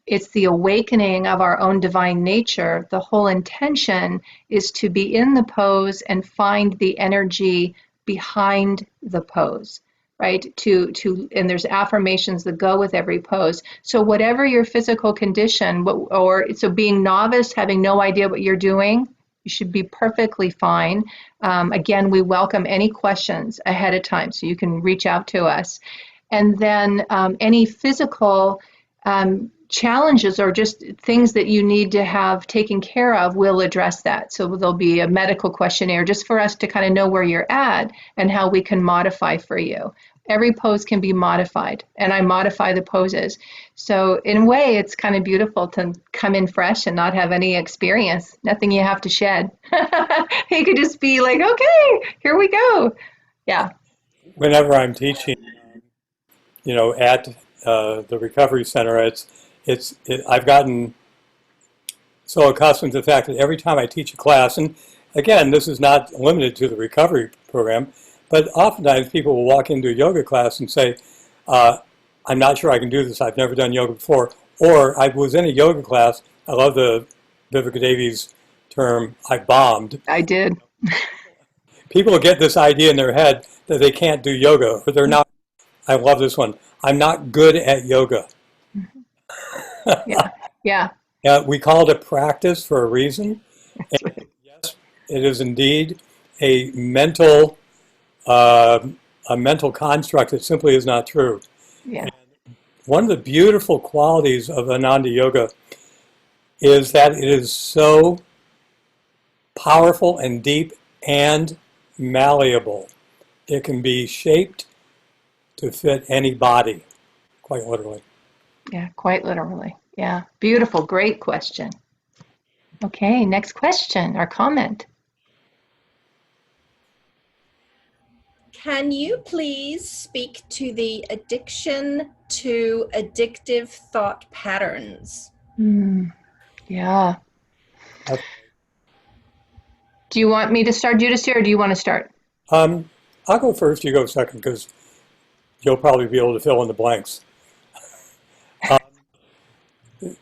Speaker 2: it's the awakening of our own divine nature. The whole intention is to be in the pose and find the energy behind the pose, right? And there's affirmations that go with every pose. So whatever your physical condition, so being novice, having no idea what you're doing, you should be perfectly fine. Again, we welcome any questions ahead of time, so you can reach out to us. And then any physical challenges or just things that you need to have taken care of, we'll address that. So there'll be a medical questionnaire just for us to kind of know where you're at and how we can modify for you. Every pose can be modified, and I modify the poses. So in a way, it's kind of beautiful to come in fresh and not have any experience, nothing you have to shed. You could just be like, okay, here we go. Yeah.
Speaker 3: Whenever I'm teaching, at the recovery center, I've gotten so accustomed to the fact that every time I teach a class, and again, this is not limited to the recovery program, but oftentimes people will walk into a yoga class and say, I'm not sure I can do this, I've never done yoga before, or I was in a yoga class, I love the Viveka Devi's term, I bombed.
Speaker 2: I did.
Speaker 3: People get this idea in their head that they can't do yoga, or they're not, I love this one, I'm not good at yoga.
Speaker 2: Yeah.
Speaker 3: We call it a practice for a reason. And yes, it is indeed a mental construct that simply is not true.
Speaker 2: Yeah.
Speaker 3: And one of the beautiful qualities of Ananda Yoga is that it is so powerful and deep and malleable. it can be shaped to fit any body, quite literally.
Speaker 2: Yeah, quite literally. Yeah, beautiful, great question. Okay, next question or comment.
Speaker 5: Can you please speak to the addiction to addictive thought patterns?
Speaker 2: Yeah.
Speaker 3: That's-
Speaker 2: Do you want me to start, Judas, or do you want to start?
Speaker 3: I'll go first, you go second, because you'll probably be able to fill in the blanks.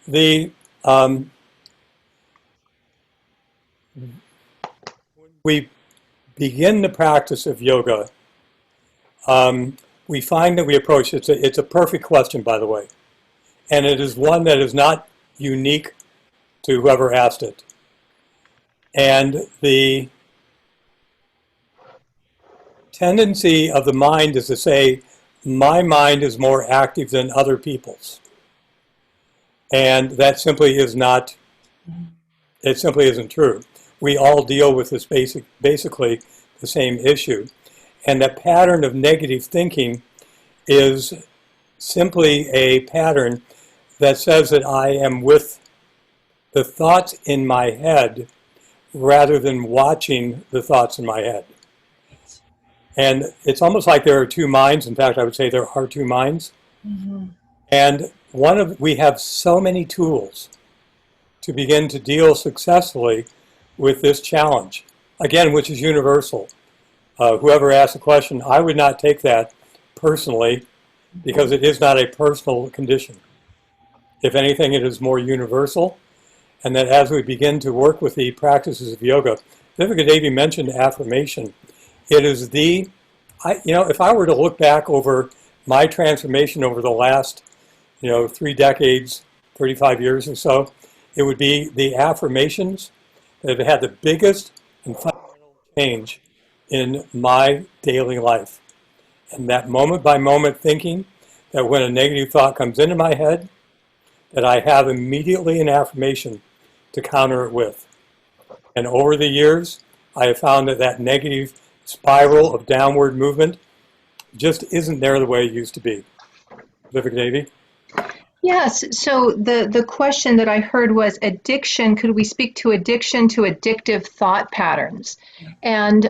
Speaker 3: The When we begin the practice of yoga, we find that we approach it's a perfect question, by the way, and it is one that is not unique to whoever asked it. And the tendency of the mind is to say, my mind is more active than other people's. And that simply is not, it simply isn't true. We all deal with this basically the same issue. And that pattern of negative thinking is simply a pattern that says that I am with the thoughts in my head rather than watching the thoughts in my head. And it's almost like there are two minds. In fact, I would say there are two minds. Mm-hmm. And we have so many tools to begin to deal successfully with this challenge, again, which is universal. Whoever asked the question, I would not take that personally because it is not a personal condition. If anything, it is more universal. And that as we begin to work with the practices of yoga, Viveka Devi mentioned affirmation. It is if I were to look back over my transformation over the last, 3 decades, 35 years or so, it would be the affirmations that have had the biggest and fundamental change in my daily life. And that moment by moment thinking that when a negative thought comes into my head, that I have immediately an affirmation to counter it with. And over the years, I have found that negative spiral of downward movement just isn't there the way it used to be. Viveka Devi?
Speaker 2: Yes, so the question that I heard was addiction. Could we speak to addiction to addictive thought patterns? And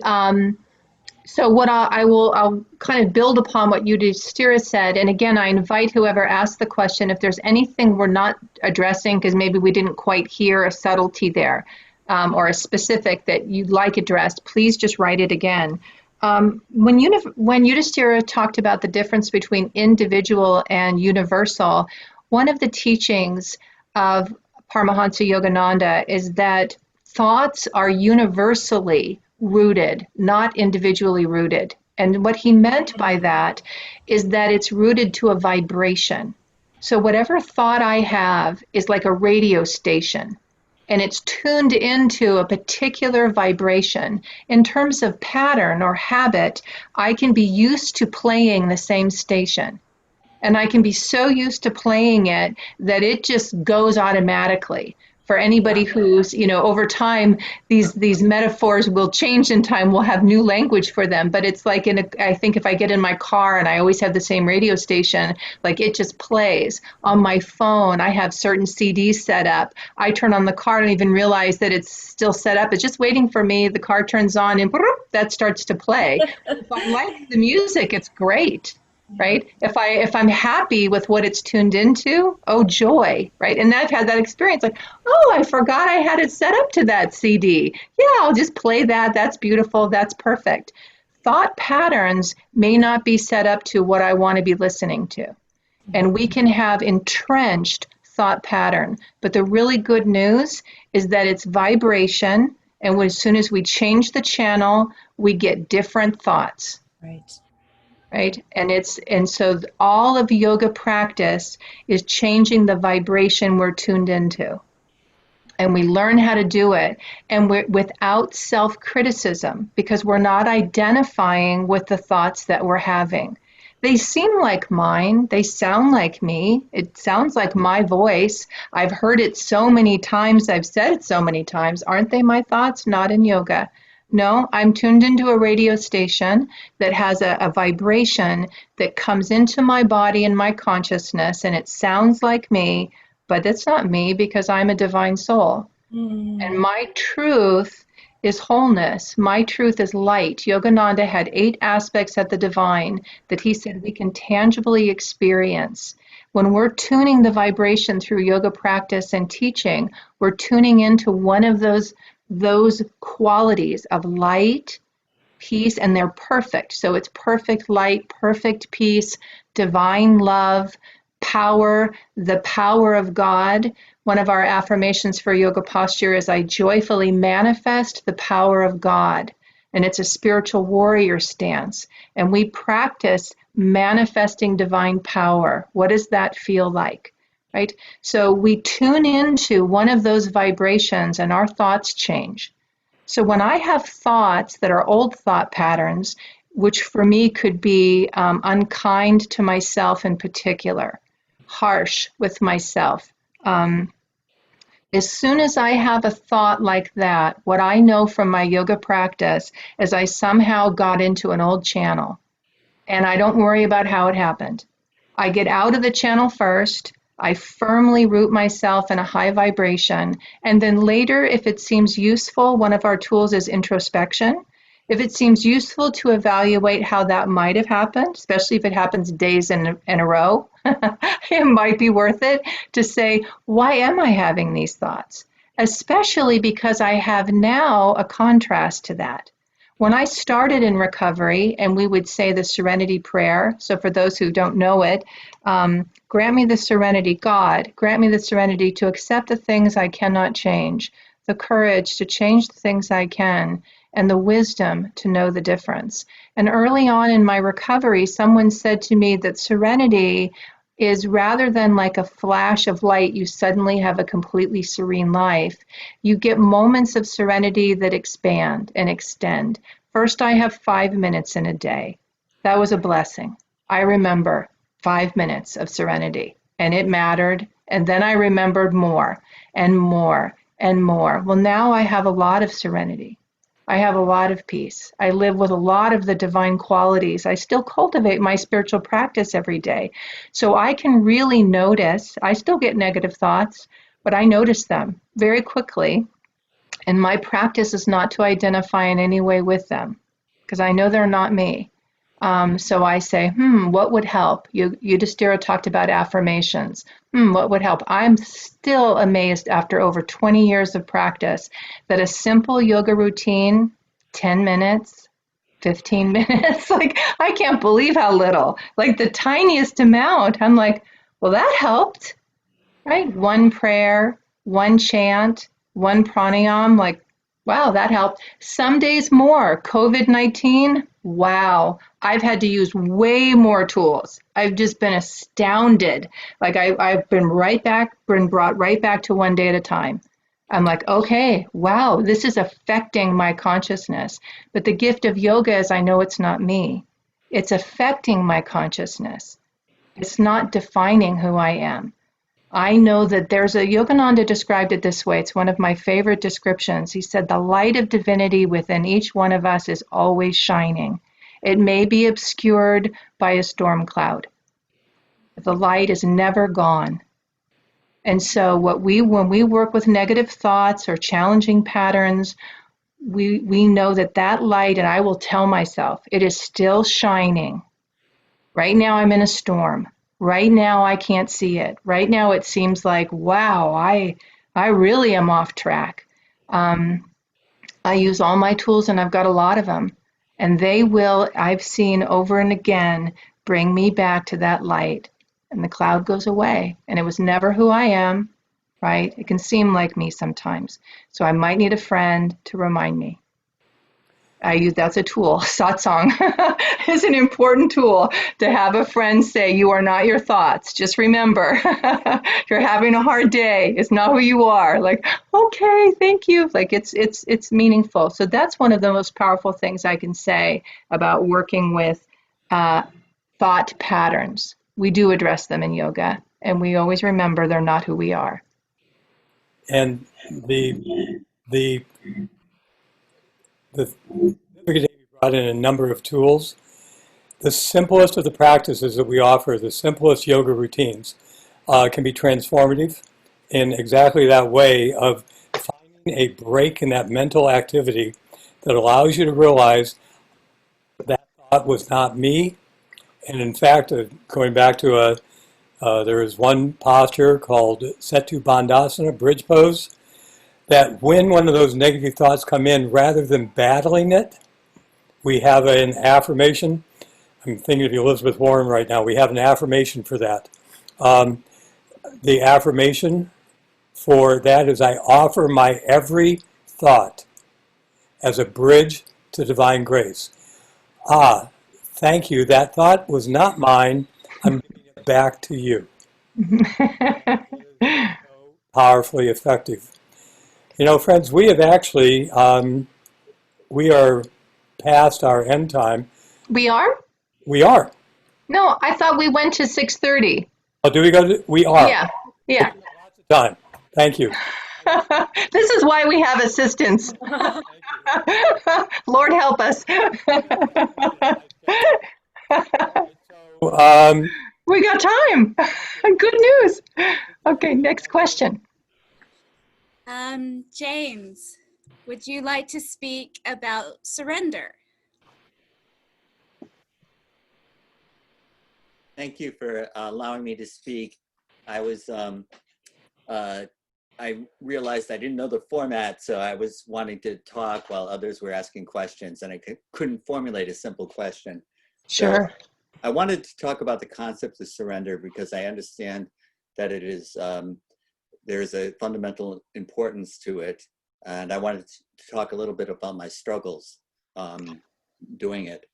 Speaker 2: so what I'll kind of build upon what Yudhishthira said. And again, I invite whoever asked the question, if there's anything we're not addressing, because maybe we didn't quite hear a subtlety there, or a specific that you'd like addressed, please just write it again. When Yudhishthira talked about the difference between individual and universal, one of the teachings of Paramahansa Yogananda is that thoughts are universally rooted, not individually rooted. And what he meant by that is that it's rooted to a vibration. So whatever thought I have is like a radio station, and it's tuned into a particular vibration. In terms of pattern or habit, I can be used to playing the same station. And I can be so used to playing it that it just goes automatically. For anybody who's, over time, these metaphors will change in time. We'll have new language for them. But it's like, I think if I get in my car and I always have the same radio station, like it just plays. On my phone, I have certain CDs set up. I turn on the car and even realize that it's still set up. It's just waiting for me. The car turns on and that starts to play. If I like the music, it's great. Right? If I'm happy with what it's tuned into, oh joy, right? And I've had that experience like, oh, I forgot I had it set up to that CD. Yeah, I'll just play that. That's beautiful. That's perfect. Thought patterns may not be set up to what I want to be listening to. And we can have entrenched thought pattern. But the really good news is that it's vibration. And as soon as we change the channel, we get different thoughts. Right. And so all of yoga practice is changing the vibration we're tuned into. And we learn how to do it and we're without self-criticism, because we're not identifying with the thoughts that we're having. They seem like mine. They sound like me. It sounds like my voice. I've heard it so many times. I've said it so many times. Aren't they my thoughts? Not in yoga. No, I'm tuned into a radio station that has a vibration that comes into my body and my consciousness, and it sounds like me, but it's not me because I'm a divine soul. And my truth is wholeness. My truth is light. Yogananda had 8 aspects at the divine that he said we can tangibly experience. When we're tuning the vibration through yoga practice and teaching, we're tuning into one of those qualities of light, peace, and they're perfect. So it's perfect light, perfect peace, divine love, power, the power of God. One of our affirmations for yoga posture is I joyfully manifest the power of God. And it's a spiritual warrior stance. And we practice manifesting divine power. What does that feel like? Right? So we tune into one of those vibrations and our thoughts change. So when I have thoughts that are old thought patterns, which for me could be unkind to myself in particular, harsh with myself, as soon as I have a thought like that, what I know from my yoga practice is I somehow got into an old channel, and I don't worry about how it happened. I get out of the channel first. I firmly root myself in a high vibration. And then later, if it seems useful, one of our tools is introspection. If it seems useful to evaluate how that might have happened, especially if it happens days in a row, it might be worth it to say, why am I having these thoughts? Especially because I have now a contrast to that. When I started in recovery, and we would say the serenity prayer, so for those who don't know it, grant me the serenity, God, grant me the serenity to accept the things I cannot change, the courage to change the things I can, and the wisdom to know the difference. And early on in my recovery, someone said to me that serenity is rather than like a flash of light, you suddenly have a completely serene life. You get moments of serenity that expand and extend. First, I have 5 minutes in a day. That was a blessing. I remember 5 minutes of serenity, and it mattered. And then I remembered more and more and more. Well, now I have a lot of serenity. I have a lot of peace. I live with a lot of the divine qualities. I still cultivate my spiritual practice every day. So I can really notice, I still get negative thoughts, but I notice them very quickly. And my practice is not to identify in any way with them because I know they're not me. So I say, what would help? Yudhishthira talked about affirmations. What would help? I'm still amazed after over 20 years of practice that a simple yoga routine, 10 minutes, 15 minutes, like I can't believe how little, like the tiniest amount. I'm like, well, that helped, right? One prayer, one chant, one pranayam, like, wow, that helped. Some days more. COVID-19, wow, I've had to use way more tools. I've just been astounded. Like I've been brought right back to one day at a time. I'm like, okay, wow, this is affecting my consciousness. But the gift of yoga is I know it's not me. It's affecting my consciousness. It's not defining who I am. I know that Yogananda described it this way. It's one of my favorite descriptions. He said, the light of divinity within each one of us is always shining. It may be obscured by a storm cloud, but the light is never gone. And so when we work with negative thoughts or challenging patterns, we know that light, and I will tell myself, it is still shining. Right now I'm in a storm. Right now I can't see it. Right now it seems like, wow, I really am off track. I use all my tools and I've got a lot of them. And they will, I've seen over and again, bring me back to that light. And the cloud goes away. And it was never who I am, right? It can seem like me sometimes. So I might need a friend to remind me. That's a tool. Satsang is an important tool to have a friend say, you are not your thoughts. Just remember, you're having a hard day. It's not who you are. Like, okay, thank you. Like it's meaningful. So that's one of the most powerful things I can say about working with thought patterns. We do address them in yoga, and we always remember they're not who we are.
Speaker 3: And the the Davy brought in a number of tools. The simplest of the practices that we offer, the simplest yoga routines, can be transformative in exactly that way of finding a break in that mental activity that allows you to realize that thought was not me. And in fact, going back to there is one posture called Setu Bandhasana, bridge pose, that when one of those negative thoughts come in, rather than battling it, we have an affirmation. I'm thinking of Elizabeth Warren right now. We have an affirmation for that. The affirmation for that is, I offer my every thought as a bridge to divine grace. Ah, thank you. That thought was not mine. I'm giving it back to you. Powerfully effective. You know, friends, we have actually, we are past our end time.
Speaker 2: We are?
Speaker 3: We are.
Speaker 2: No, I thought we went to 6:30.
Speaker 3: Oh, do we go to, we are.
Speaker 2: Yeah, yeah.
Speaker 3: Lots of time. Thank you.
Speaker 2: This is why we have assistants. Lord help us.
Speaker 3: So,
Speaker 2: We got time. Good news. Okay, next question.
Speaker 4: James, would you like to speak about surrender?
Speaker 6: Thank you for allowing me to speak. I realized I didn't know the format, so I was wanting to talk while others were asking questions, and I couldn't formulate a simple question.
Speaker 2: Sure.
Speaker 6: So I wanted to talk about the concept of surrender because I understand that it is there's a fundamental importance to it, and I wanted to talk a little bit about my struggles doing it.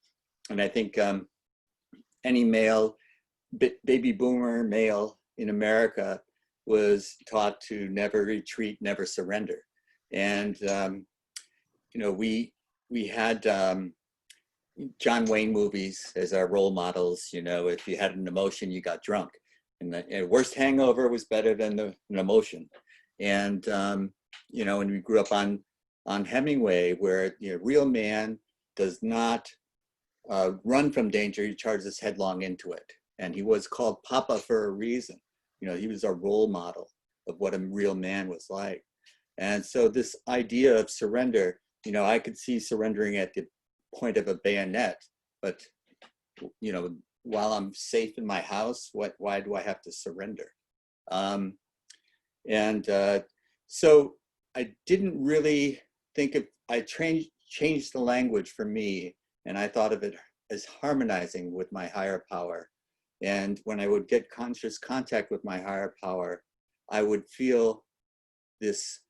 Speaker 6: And I think any male, baby boomer male in America was taught to never retreat, never surrender. And, you know, we had John Wayne movies as our role models. You know, if you had an emotion, you got drunk. And the worst hangover was better than an emotion. And, you know, and we grew up on Hemingway, where, you know, real man does not run from danger, he charges headlong into it. And he was called Papa for a reason. You know, he was our role model of what a real man was like. And so this idea of surrender, you know, I could see surrendering at the point of a bayonet, but, you know, while I'm safe in my house, why do I have to surrender? So I didn't really think of, I changed the language for me, and I thought of it as harmonizing with my higher power. And when I would get conscious contact with my higher power, I would feel this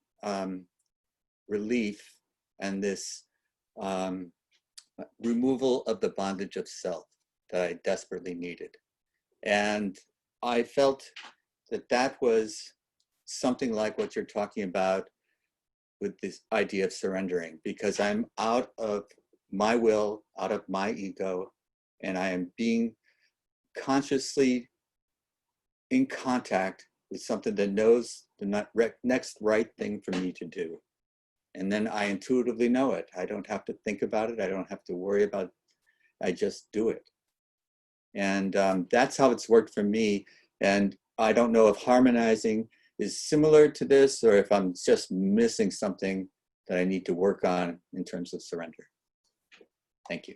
Speaker 6: relief and this removal of the bondage of self that I desperately needed. And I felt that that was something like what you're talking about with this idea of surrendering, because I'm out of my will, out of my ego, and I am being consciously in contact with something that knows the next right thing for me to do. And then I intuitively know it. I don't have to think about it. I don't have to worry about it. I just do it. And that's how it's worked for me. And I don't know if harmonizing is similar to this or if I'm just missing something that I need to work on in terms of surrender. Thank you.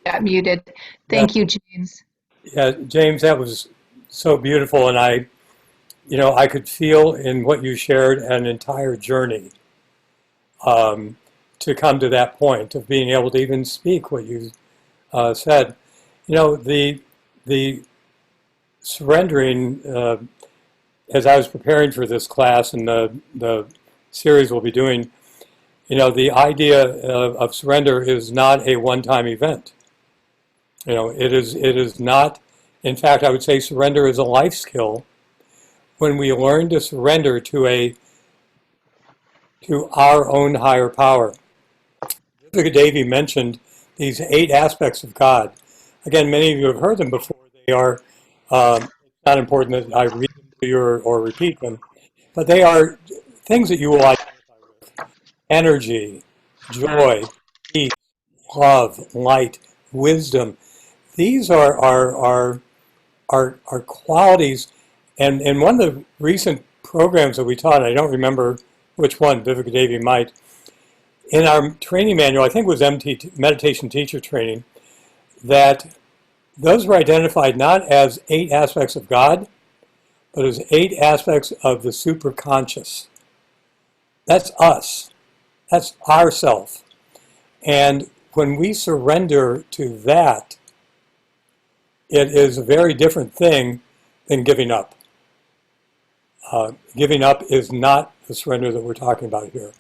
Speaker 2: Got muted. Thank you, James.
Speaker 3: yeah, James, that was so beautiful. And I could feel in what you shared an entire journey to come to that point of being able to even speak what you said. You know, the surrendering, as I was preparing for this class and the series we'll be doing, you know, the idea of surrender is not a one-time event. You know, it is not, in fact, I would say surrender is a life skill. When we learn to surrender to our own higher power. Davy mentioned these 8 aspects of God. Again, many of you have heard them before. They are, it's not important that I read them to you or repeat them, but they are things that you will identify with. energy, joy, peace, love, light, wisdom. These are qualities. And in one of the recent programs that we taught, I don't remember which one, Viveka Devi might, in our training manual, I think it was MT, meditation teacher training, that those were identified not as 8 aspects of God, but as 8 aspects of the superconscious. That's us. That's ourself. And when we surrender to that, it is a very different thing than giving up. Giving up is not the surrender that we're talking about here.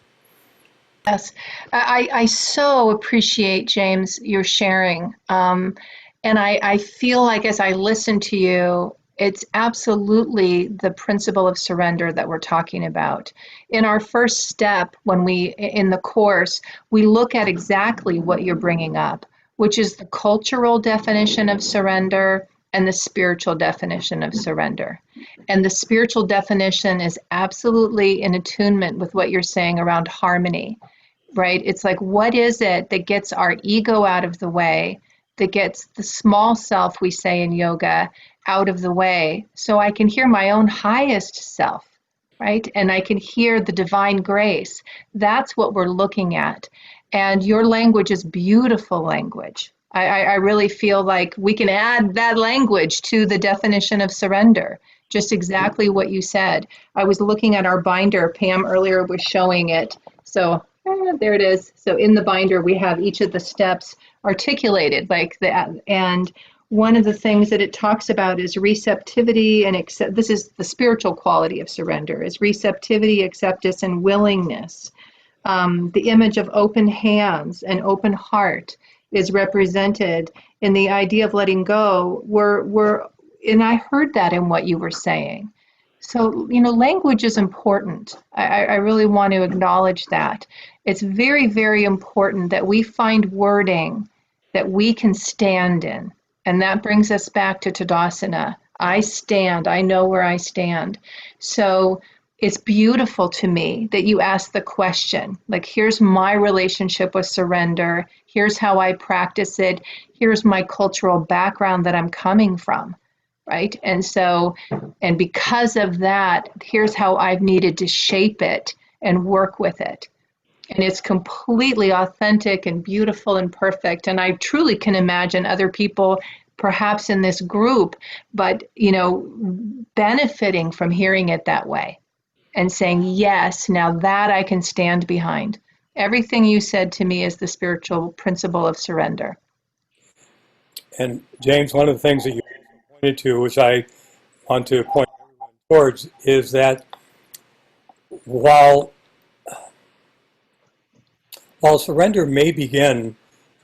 Speaker 2: Yes, I so appreciate, James, your sharing. And I feel like as I listen to you, it's absolutely the principle of surrender that we're talking about. In our first step, in the course, we look at exactly what you're bringing up, which is the cultural definition of surrender and the spiritual definition of surrender. And the spiritual definition is absolutely in attunement with what you're saying around harmony, right? It's like, what is it that gets our ego out of the way, that gets the small self, we say in yoga, out of the way, so I can hear my own highest self, right? And I can hear the divine grace. That's what we're looking at. And your language is beautiful language. I really feel like we can add that language to the definition of surrender, just exactly what you said. I was looking at our binder, Pam earlier was showing it. So there it is. So in the binder, we have each of the steps articulated like that. And one of the things that it talks about is receptivity and this is the spiritual quality of surrender, is receptivity, acceptance, and willingness. The image of open hands and open heart is represented in the idea of letting go. And I heard that in what you were saying. So, language is important. I really want to acknowledge that. It's very, very important that we find wording that we can stand in. And that brings us back to Tadasana. I stand, I know where I stand. So it's beautiful to me that you ask the question, like, here's my relationship with surrender. Here's how I practice it. Here's my cultural background that I'm coming from. Right. And because of that, here's how I've needed to shape it and work with it. And it's completely authentic and beautiful and perfect. And I truly can imagine other people, perhaps in this group, but, benefiting from hearing it that way and saying, yes, now that I can stand behind. Everything you said to me is the spiritual principle of surrender.
Speaker 3: And James, one of the things that you pointed to, which I want to point everyone towards, is that while surrender may begin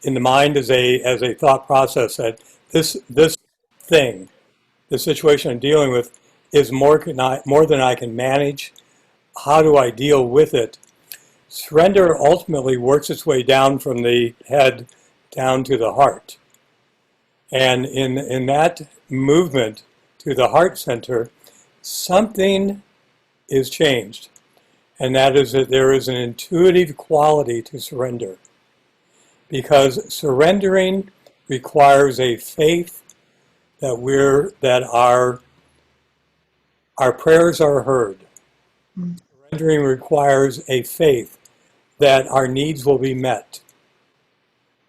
Speaker 3: in the mind as a thought process that this thing, the situation I'm dealing with, is more than I can manage. How do I deal with it? Surrender ultimately works its way down from the head down to the heart. And in that movement to the heart center, something is changed. And that is that there is an intuitive quality to surrender. Because surrendering requires a faith that our prayers are heard. Surrendering requires a faith that our needs will be met.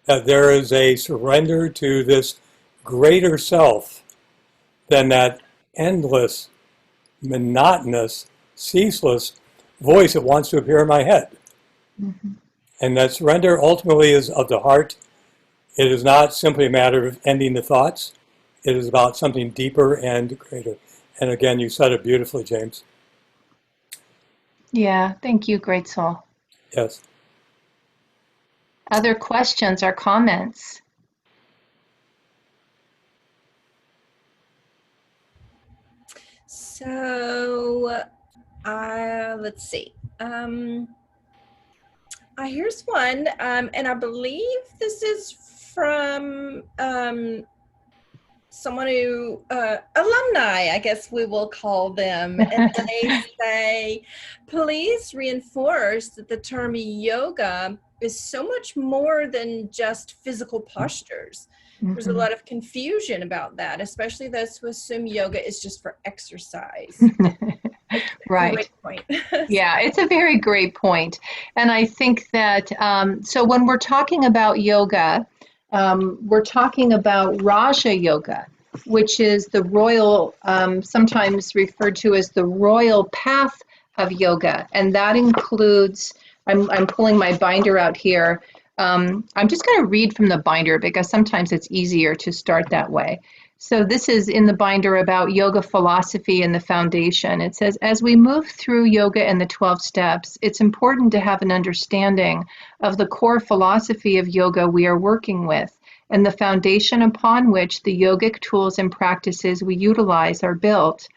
Speaker 3: That there is a surrender to this greater self than that endless, monotonous, ceaseless voice that wants to appear in my head. Mm-hmm. And that surrender ultimately is of the heart. It is not simply a matter of ending the thoughts. It is about something deeper and greater. And again, you said it beautifully, James.
Speaker 2: Yeah, thank you, great soul.
Speaker 3: Yes.
Speaker 2: Other questions or comments?
Speaker 5: So, let's see. Here's one, and I believe this is from someone who, alumni, I guess we will call them, and they say, please reinforce that the term yoga is so much more than just physical postures. There's a lot of confusion about that, especially those who assume yoga is just for exercise.
Speaker 2: Right.
Speaker 5: Great point.
Speaker 2: Yeah, it's a very great point. And I think that, so when we're talking about yoga, we're talking about Raja Yoga, which is the royal, sometimes referred to as the royal path of yoga. And that includes, I'm pulling my binder out here. I'm just going to read from the binder because sometimes it's easier to start that way. So this is in the binder about yoga philosophy and the foundation. It says, as we move through yoga and the 12 steps, it's important to have an understanding of the core philosophy of yoga we are working with and the foundation upon which the yogic tools and practices we utilize are built.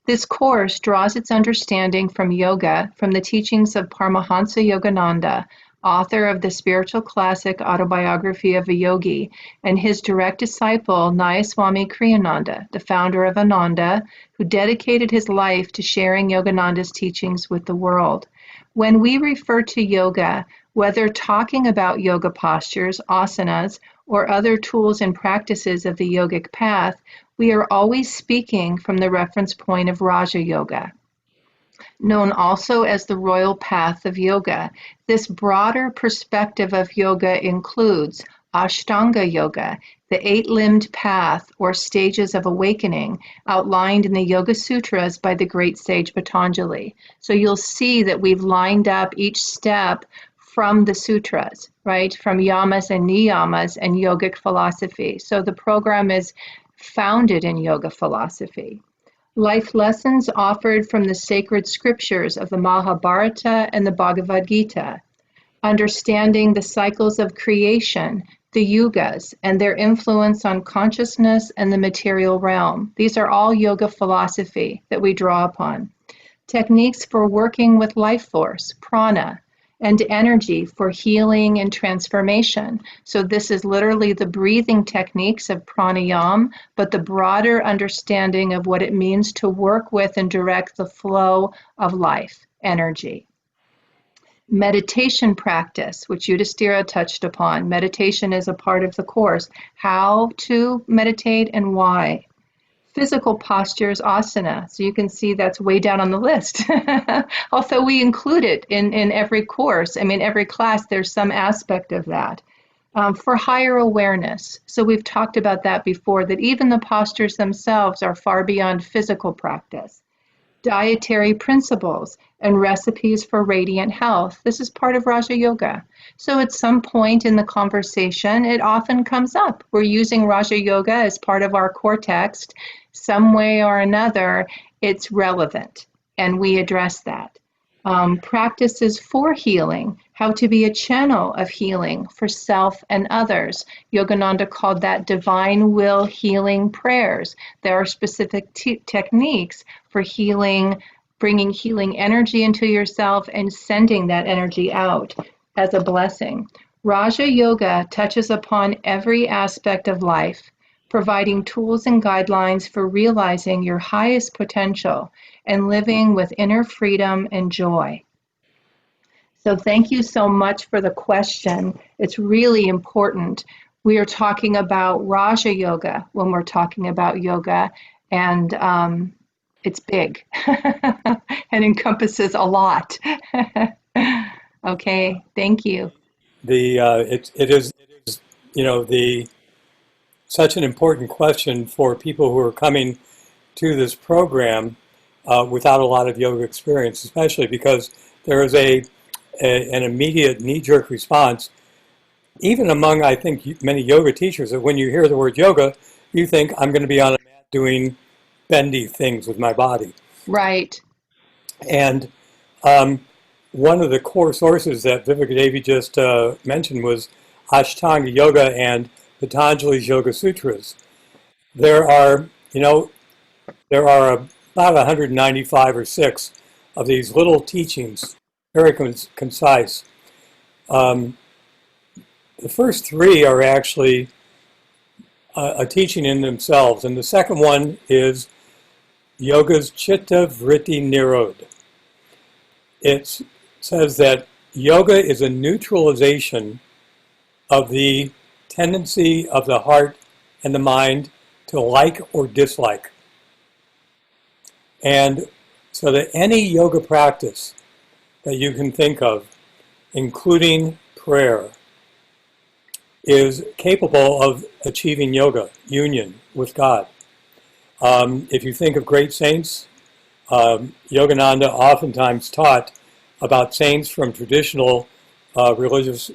Speaker 2: This course draws its understanding from yoga from the teachings of Paramahansa Yogananda, author of the spiritual classic Autobiography of a Yogi, and his direct disciple, Nayaswami Kriyananda, the founder of Ananda, who dedicated his life to sharing Yogananda's teachings with the world. When we refer to yoga, whether talking about yoga postures, asanas, or other tools and practices of the yogic path, we are always speaking from the reference point of Raja Yoga, known also as the royal path of yoga. This broader perspective of yoga includes Ashtanga Yoga, the eight-limbed path or stages of awakening outlined in the Yoga Sutras by the great sage Patanjali. So you'll see that we've lined up each step from the sutras, right? From yamas and niyamas and yogic philosophy. So the program is founded in yoga philosophy. Life lessons offered from the sacred scriptures of the Mahabharata and the Bhagavad Gita, understanding the cycles of creation, the yugas, and their influence on consciousness and the material realm. These are all yoga philosophy that we draw upon. Techniques for working with life force, prana, and energy for healing and transformation. So this is literally the breathing techniques of pranayama, but the broader understanding of what it means to work with and direct the flow of life, energy. Meditation practice, which Yudhishthira touched upon. Meditation is a part of the course. How to meditate and why. Physical postures, asana. So you can see that's way down on the list. Also, we include it in every course. I mean, every class, there's some aspect of that. For higher awareness. So we've talked about that before, that even the postures themselves are far beyond physical practice. Dietary principles and recipes for radiant health. This is part of Raja Yoga. So at some point in the conversation, it often comes up. We're using Raja Yoga as part of our core text. Some way or another, it's relevant, and we address that. Practices for healing, how to be a channel of healing for self and others. Yogananda called that divine will healing prayers. There are specific techniques for healing, bringing healing energy into yourself and sending that energy out as a blessing. Raja Yoga touches upon every aspect of life, providing tools and guidelines for realizing your highest potential and living with inner freedom and joy. So thank you so much for the question. It's really important. We are talking about Raja Yoga when we're talking about yoga, and it's big and encompasses a lot. Okay, thank you.
Speaker 3: It is such an important question for people who are coming to this program without a lot of yoga experience, especially because there is an immediate knee-jerk response, even among, I think, many yoga teachers, that when you hear the word yoga, you think, I'm going to be on a mat doing bendy things with my body.
Speaker 2: Right.
Speaker 3: And one of the core sources that Viveka Devi just mentioned was Ashtanga Yoga and Patanjali's Yoga Sutras. There are about 195 or 6 of these little teachings, very concise. The first 3 are actually a teaching in themselves. And the second one is yoga's Chitta Vritti Nirodha. It says that yoga is a neutralization of the tendency of the heart and the mind to like or dislike. And so that any yoga practice that you can think of, including prayer, is capable of achieving yoga, union with God. If you think of great saints, Yogananda oftentimes taught about saints from traditional religious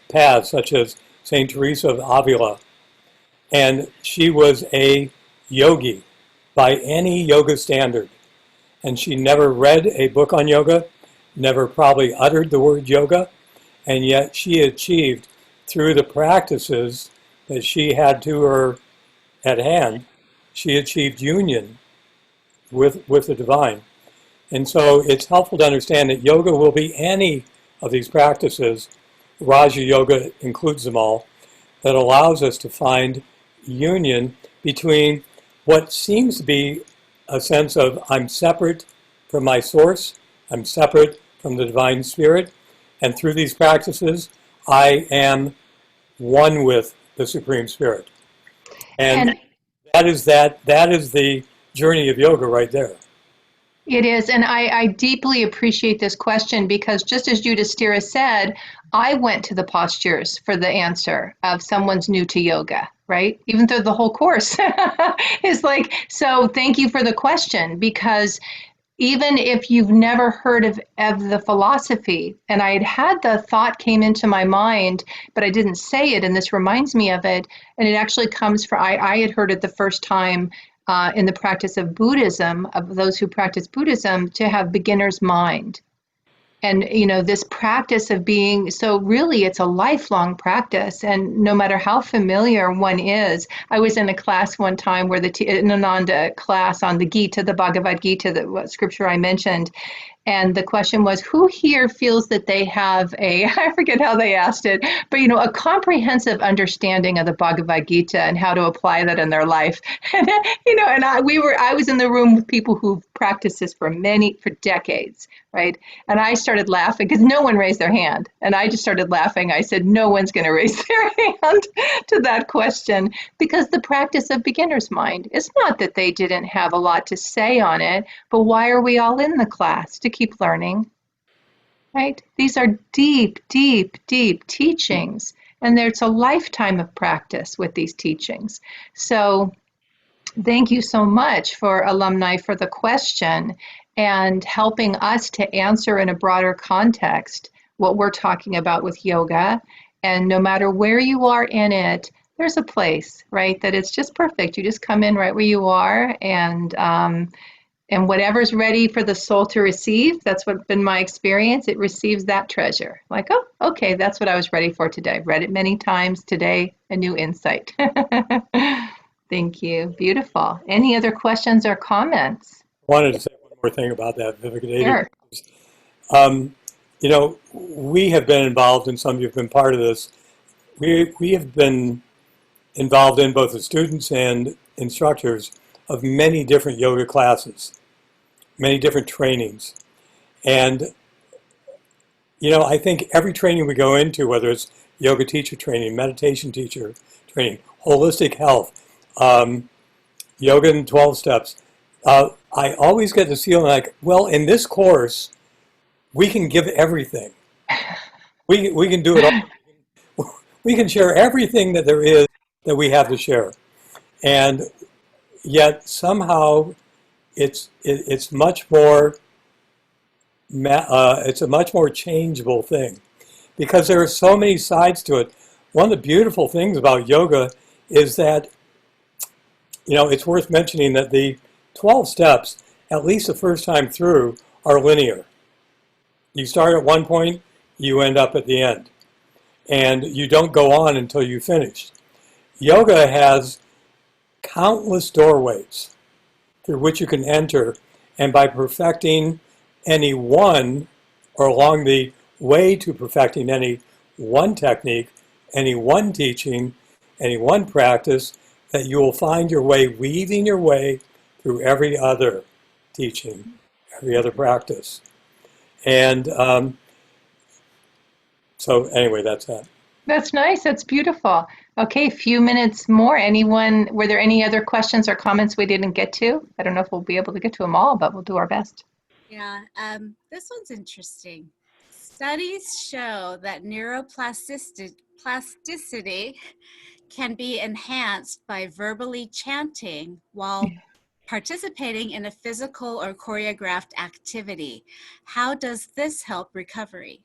Speaker 3: paths, such as Saint Teresa of Avila. And she was a yogi by any yoga standard. And she never read a book on yoga, never probably uttered the word yoga, and yet she achieved, through the practices that she had to her at hand, she achieved union with the divine. And so it's helpful to understand that yoga will be any of these practices, Raja Yoga includes them all, that allows us to find union between what seems to be a sense of I'm separate from my source, I'm separate from the divine spirit, and through these practices, I am one with the Supreme Spirit. And that is the journey of yoga right there.
Speaker 2: It is, and I deeply appreciate this question because just as Yudhishthira said, I went to the postures for the answer of someone's new to yoga, right? Even though the whole course is like, so thank you for the question, because even if you've never heard of the philosophy, and I had the thought came into my mind, but I didn't say it, and this reminds me of it, and it actually comes from, I had heard it the first time in the practice of Buddhism, of those who practice Buddhism, to have beginner's mind. And, you know, this practice of being, so really it's a lifelong practice. And no matter how familiar one is, I was in a class one time where an Ananda class on the Gita, the Bhagavad Gita, the scripture I mentioned. And the question was, who here feels that they have I forget how they asked it, but, you know, a comprehensive understanding of the Bhagavad Gita and how to apply that in their life. And, you know, and I was in the room with people who've practiced this for decades, right? And I started laughing because no one raised their hand. And I just started laughing. I said, no one's going to raise their hand to that question, because the practice of beginner's mind, it's not that they didn't have a lot to say on it, but why are we all in the class? To keep learning, right? These are deep, deep, deep teachings, and there's a lifetime of practice with these teachings. So thank you so much for alumni for the question and helping us to answer in a broader context what we're talking about with yoga. And no matter where you are in it, there's a place, right, that it's just perfect. You just come in right where you are, and whatever's ready for the soul to receive, that's what's been my experience. It receives that treasure. Like, oh, okay, that's what I was ready for today. Read it many times today, a new insight. Thank you. Beautiful. Any other questions or comments?
Speaker 3: I wanted to say one more thing about that, Vivekananda.
Speaker 2: Sure.
Speaker 3: You know, we have been involved, and some of you have been part of this. We have been involved in, both as students and instructors, of many different yoga classes, many different trainings. And, you know, I think every training we go into, whether it's yoga teacher training, meditation teacher training, holistic health, yoga in 12 steps, I always get the feeling like, well, in this course, we can give everything. We can do it all. We can share everything that there is that we have to share. And yet somehow it's much more it's a much more changeable thing, because there are so many sides to it. One of the beautiful things about yoga is that, you know, it's worth mentioning that the 12 steps, at least the first time through, are linear. You start at one point, you end up at the end, and you don't go on until you finish. Yoga has countless doorways through which you can enter, and by perfecting any one, or along the way to perfecting any one technique, any one teaching, any one practice, that you will find your way, weaving your way through every other teaching, every other practice. And so anyway, that's that.
Speaker 2: That's nice. That's beautiful. Okay, few minutes more. Anyone, were there any other questions or comments we didn't get to? I don't know if we'll be able to get to them all, but we'll do our best.
Speaker 4: Yeah, this one's interesting. Studies show that neuroplasticity can be enhanced by verbally chanting while participating in a physical or choreographed activity. How does this help recovery?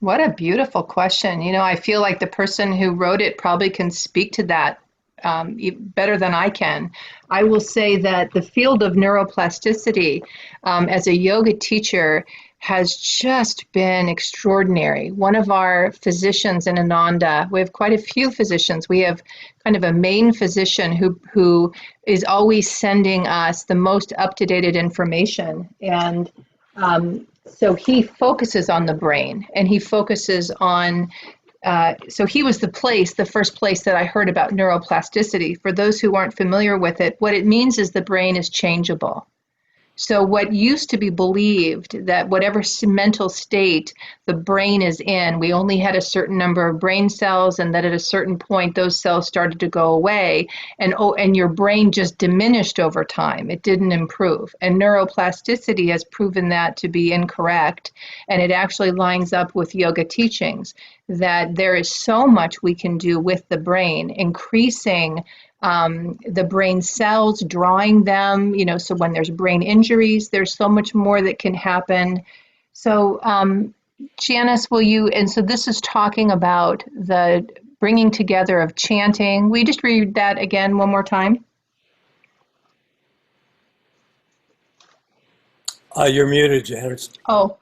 Speaker 2: What a beautiful question. You know, I feel like the person who wrote it probably can speak to that better than I can. I will say that the field of neuroplasticity as a yoga teacher has just been extraordinary. One of our physicians in Ananda, we have quite a few physicians. We have kind of a main physician who is always sending us the most up-to-date information. And so he focuses on the brain, and he focuses on so he was the first place that I heard about neuroplasticity. For those who aren't familiar with it, what it means is the brain is changeable. So what used to be believed that whatever mental state the brain is in, we only had a certain number of brain cells, and that at a certain point those cells started to go away, and your brain just diminished over time. It didn't improve. And neuroplasticity has proven that to be incorrect, and it actually lines up with yoga teachings that there is so much we can do with the brain, increasing the brain cells, drawing them, so when there's brain injuries, there's so much more that can happen. So Janice, and so this is talking about the bringing together of chanting. Will you just read that again one more time?
Speaker 3: You're muted, Janice.
Speaker 2: Oh.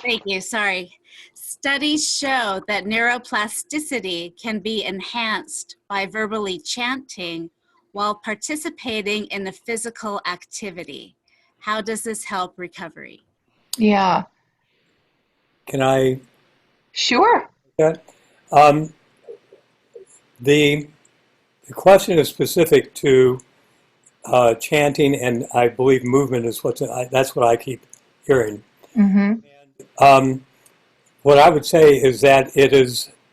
Speaker 4: Thank you. Sorry. Studies show that neuroplasticity can be enhanced by verbally chanting while participating in a physical activity. How does this help recovery?
Speaker 2: Yeah.
Speaker 3: Can I?
Speaker 2: Sure.
Speaker 3: The question is specific to chanting, and I believe movement is that's what I keep hearing.
Speaker 2: Mm-hmm.
Speaker 3: And, what I would say is that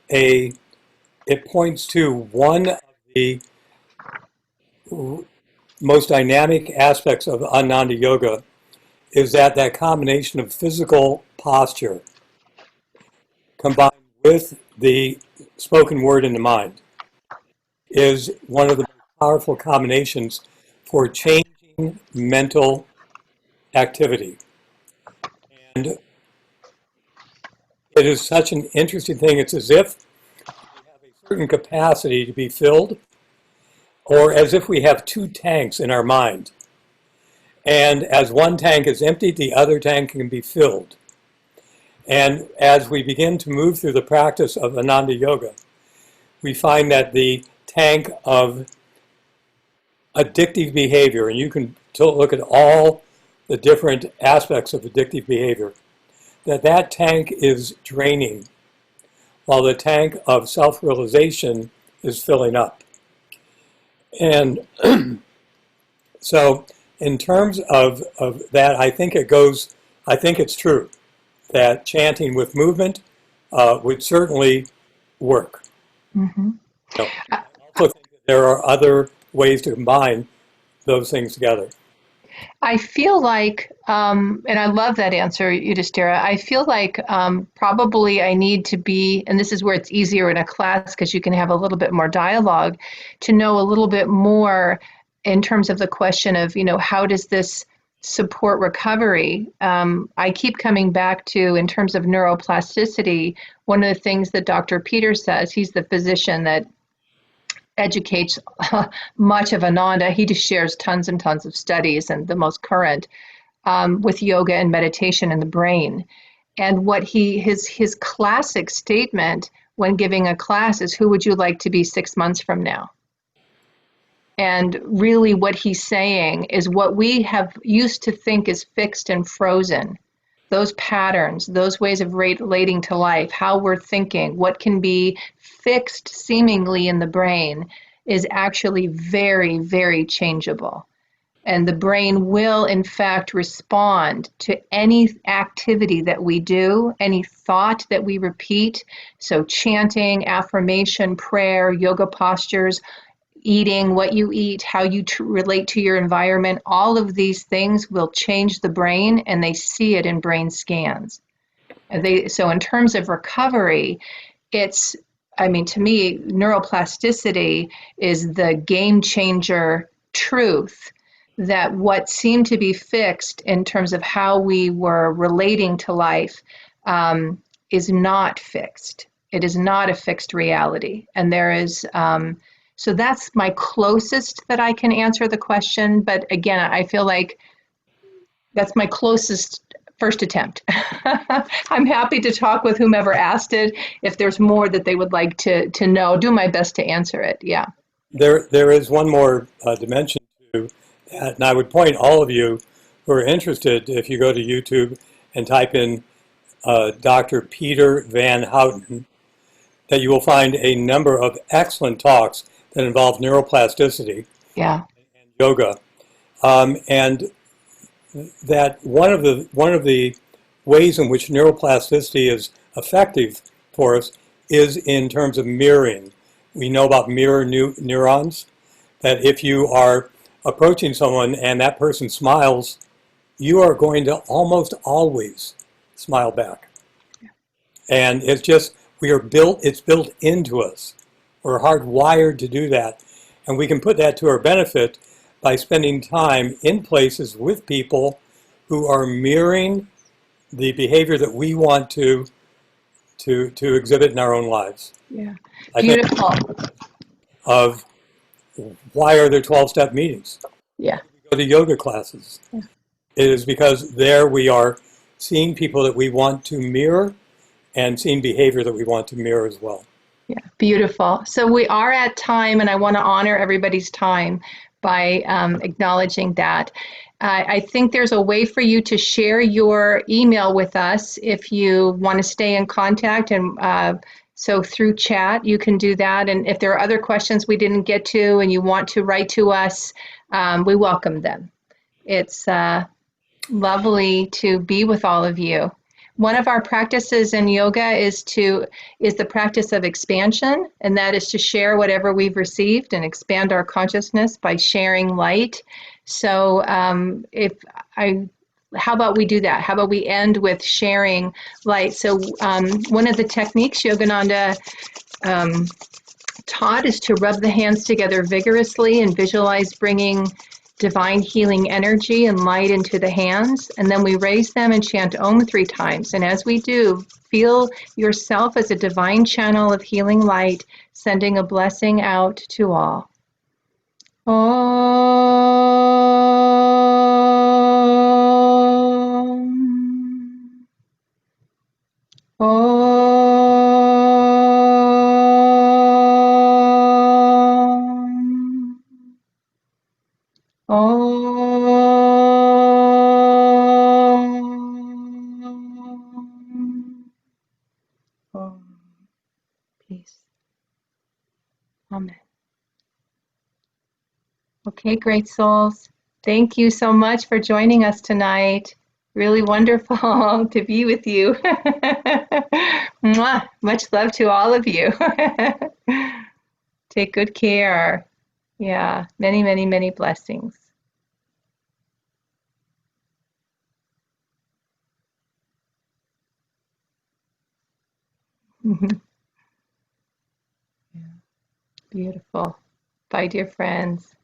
Speaker 3: it points to one of the most dynamic aspects of Ananda Yoga, is that combination of physical posture combined with the spoken word in the mind is one of the most powerful combinations for changing mental activity. And it is such an interesting thing. It's as if we have a certain capacity to be filled, or as if we have two tanks in our mind. And as one tank is emptied, the other tank can be filled. And as we begin to move through the practice of Ananda Yoga, we find that the tank of addictive behavior, and you can look at all the different aspects of addictive behavior, that tank is draining, while the tank of self-realization is filling up. And so in terms of that, I think it's true that chanting with movement would certainly work.
Speaker 2: Mm-hmm.
Speaker 3: So I also think that there are other ways to combine those things together.
Speaker 2: I feel like, and I love that answer, Yudhishthira. I feel like probably I need to be, and this is where it's easier in a class because you can have a little bit more dialogue, to know a little bit more in terms of the question of, how does this support recovery? I keep coming back to, in terms of neuroplasticity, one of the things that Dr. Peter says, he's the physician that educates much of Ananda. He just shares tons and tons of studies, and the most current with yoga and meditation in the brain. And what his classic statement when giving a class is, who would you like to be 6 months from now? And really what he's saying is what we have used to think is fixed and frozen, those patterns, those ways of relating to life, how we're thinking, what can be fixed seemingly in the brain is actually very, very changeable. And the brain will, in fact, respond to any activity that we do, any thought that we repeat. So, chanting, affirmation, prayer, yoga postures, eating, what you eat, how you relate to your environment, all of these things will change the brain, and they see it in brain scans. So, in terms of recovery, it's, I mean, to me, neuroplasticity is the game changer truth that what seemed to be fixed in terms of how we were relating to life is not fixed. It is not a fixed reality. And there is, so that's my closest that I can answer the question. But again, I feel like that's my closest first attempt. I'm happy to talk with whomever asked it. If there's more that they would like to know, do my best to answer it. Yeah.
Speaker 3: There is one more dimension to that, and I would point all of you who are interested, if you go to YouTube and type in Dr. Peter Van Houten, that you will find a number of excellent talks that involve neuroplasticity
Speaker 2: Yeah.
Speaker 3: and yoga, and that one of the ways in which neuroplasticity is effective for us is in terms of mirroring. We know about mirror neurons, that if you are approaching someone and that person smiles, you are going to almost always smile back. And it's just, it's built into us. We're hardwired to do that. And we can put that to our benefit by spending time in places with people who are mirroring the behavior that we want to exhibit in our own lives.
Speaker 2: Yeah.
Speaker 3: I
Speaker 2: Beautiful.
Speaker 3: think of why are there 12-step meetings?
Speaker 2: Yeah.
Speaker 3: We go to yoga classes.
Speaker 2: Yeah.
Speaker 3: It is because there we are seeing people that we want to mirror and seeing behavior that we want to mirror as well.
Speaker 2: Yeah, beautiful. So we are at time, and I want to honor everybody's time by acknowledging that. I think there's a way for you to share your email with us if you want to stay in contact, and so through chat you can do that. And if there are other questions we didn't get to and you want to write to us, we welcome them. It's lovely to be with all of you. One of our practices in yoga is the practice of expansion, and that is to share whatever we've received and expand our consciousness by sharing light. So how about we do that? How about we end with sharing light? So one of the techniques Yogananda taught is to rub the hands together vigorously and visualize bringing divine healing energy and light into the hands. And then we raise them and chant Om 3 times. And as we do, feel yourself as a divine channel of healing light, sending a blessing out to all. Om. Om. Om. Peace. Amen. Okay, great souls. Thank you so much for joining us tonight. Really wonderful to be with you. Mwah. Much love to all of you. Take good care. Yeah, many, many, many blessings. Yeah, beautiful. Bye, dear friends.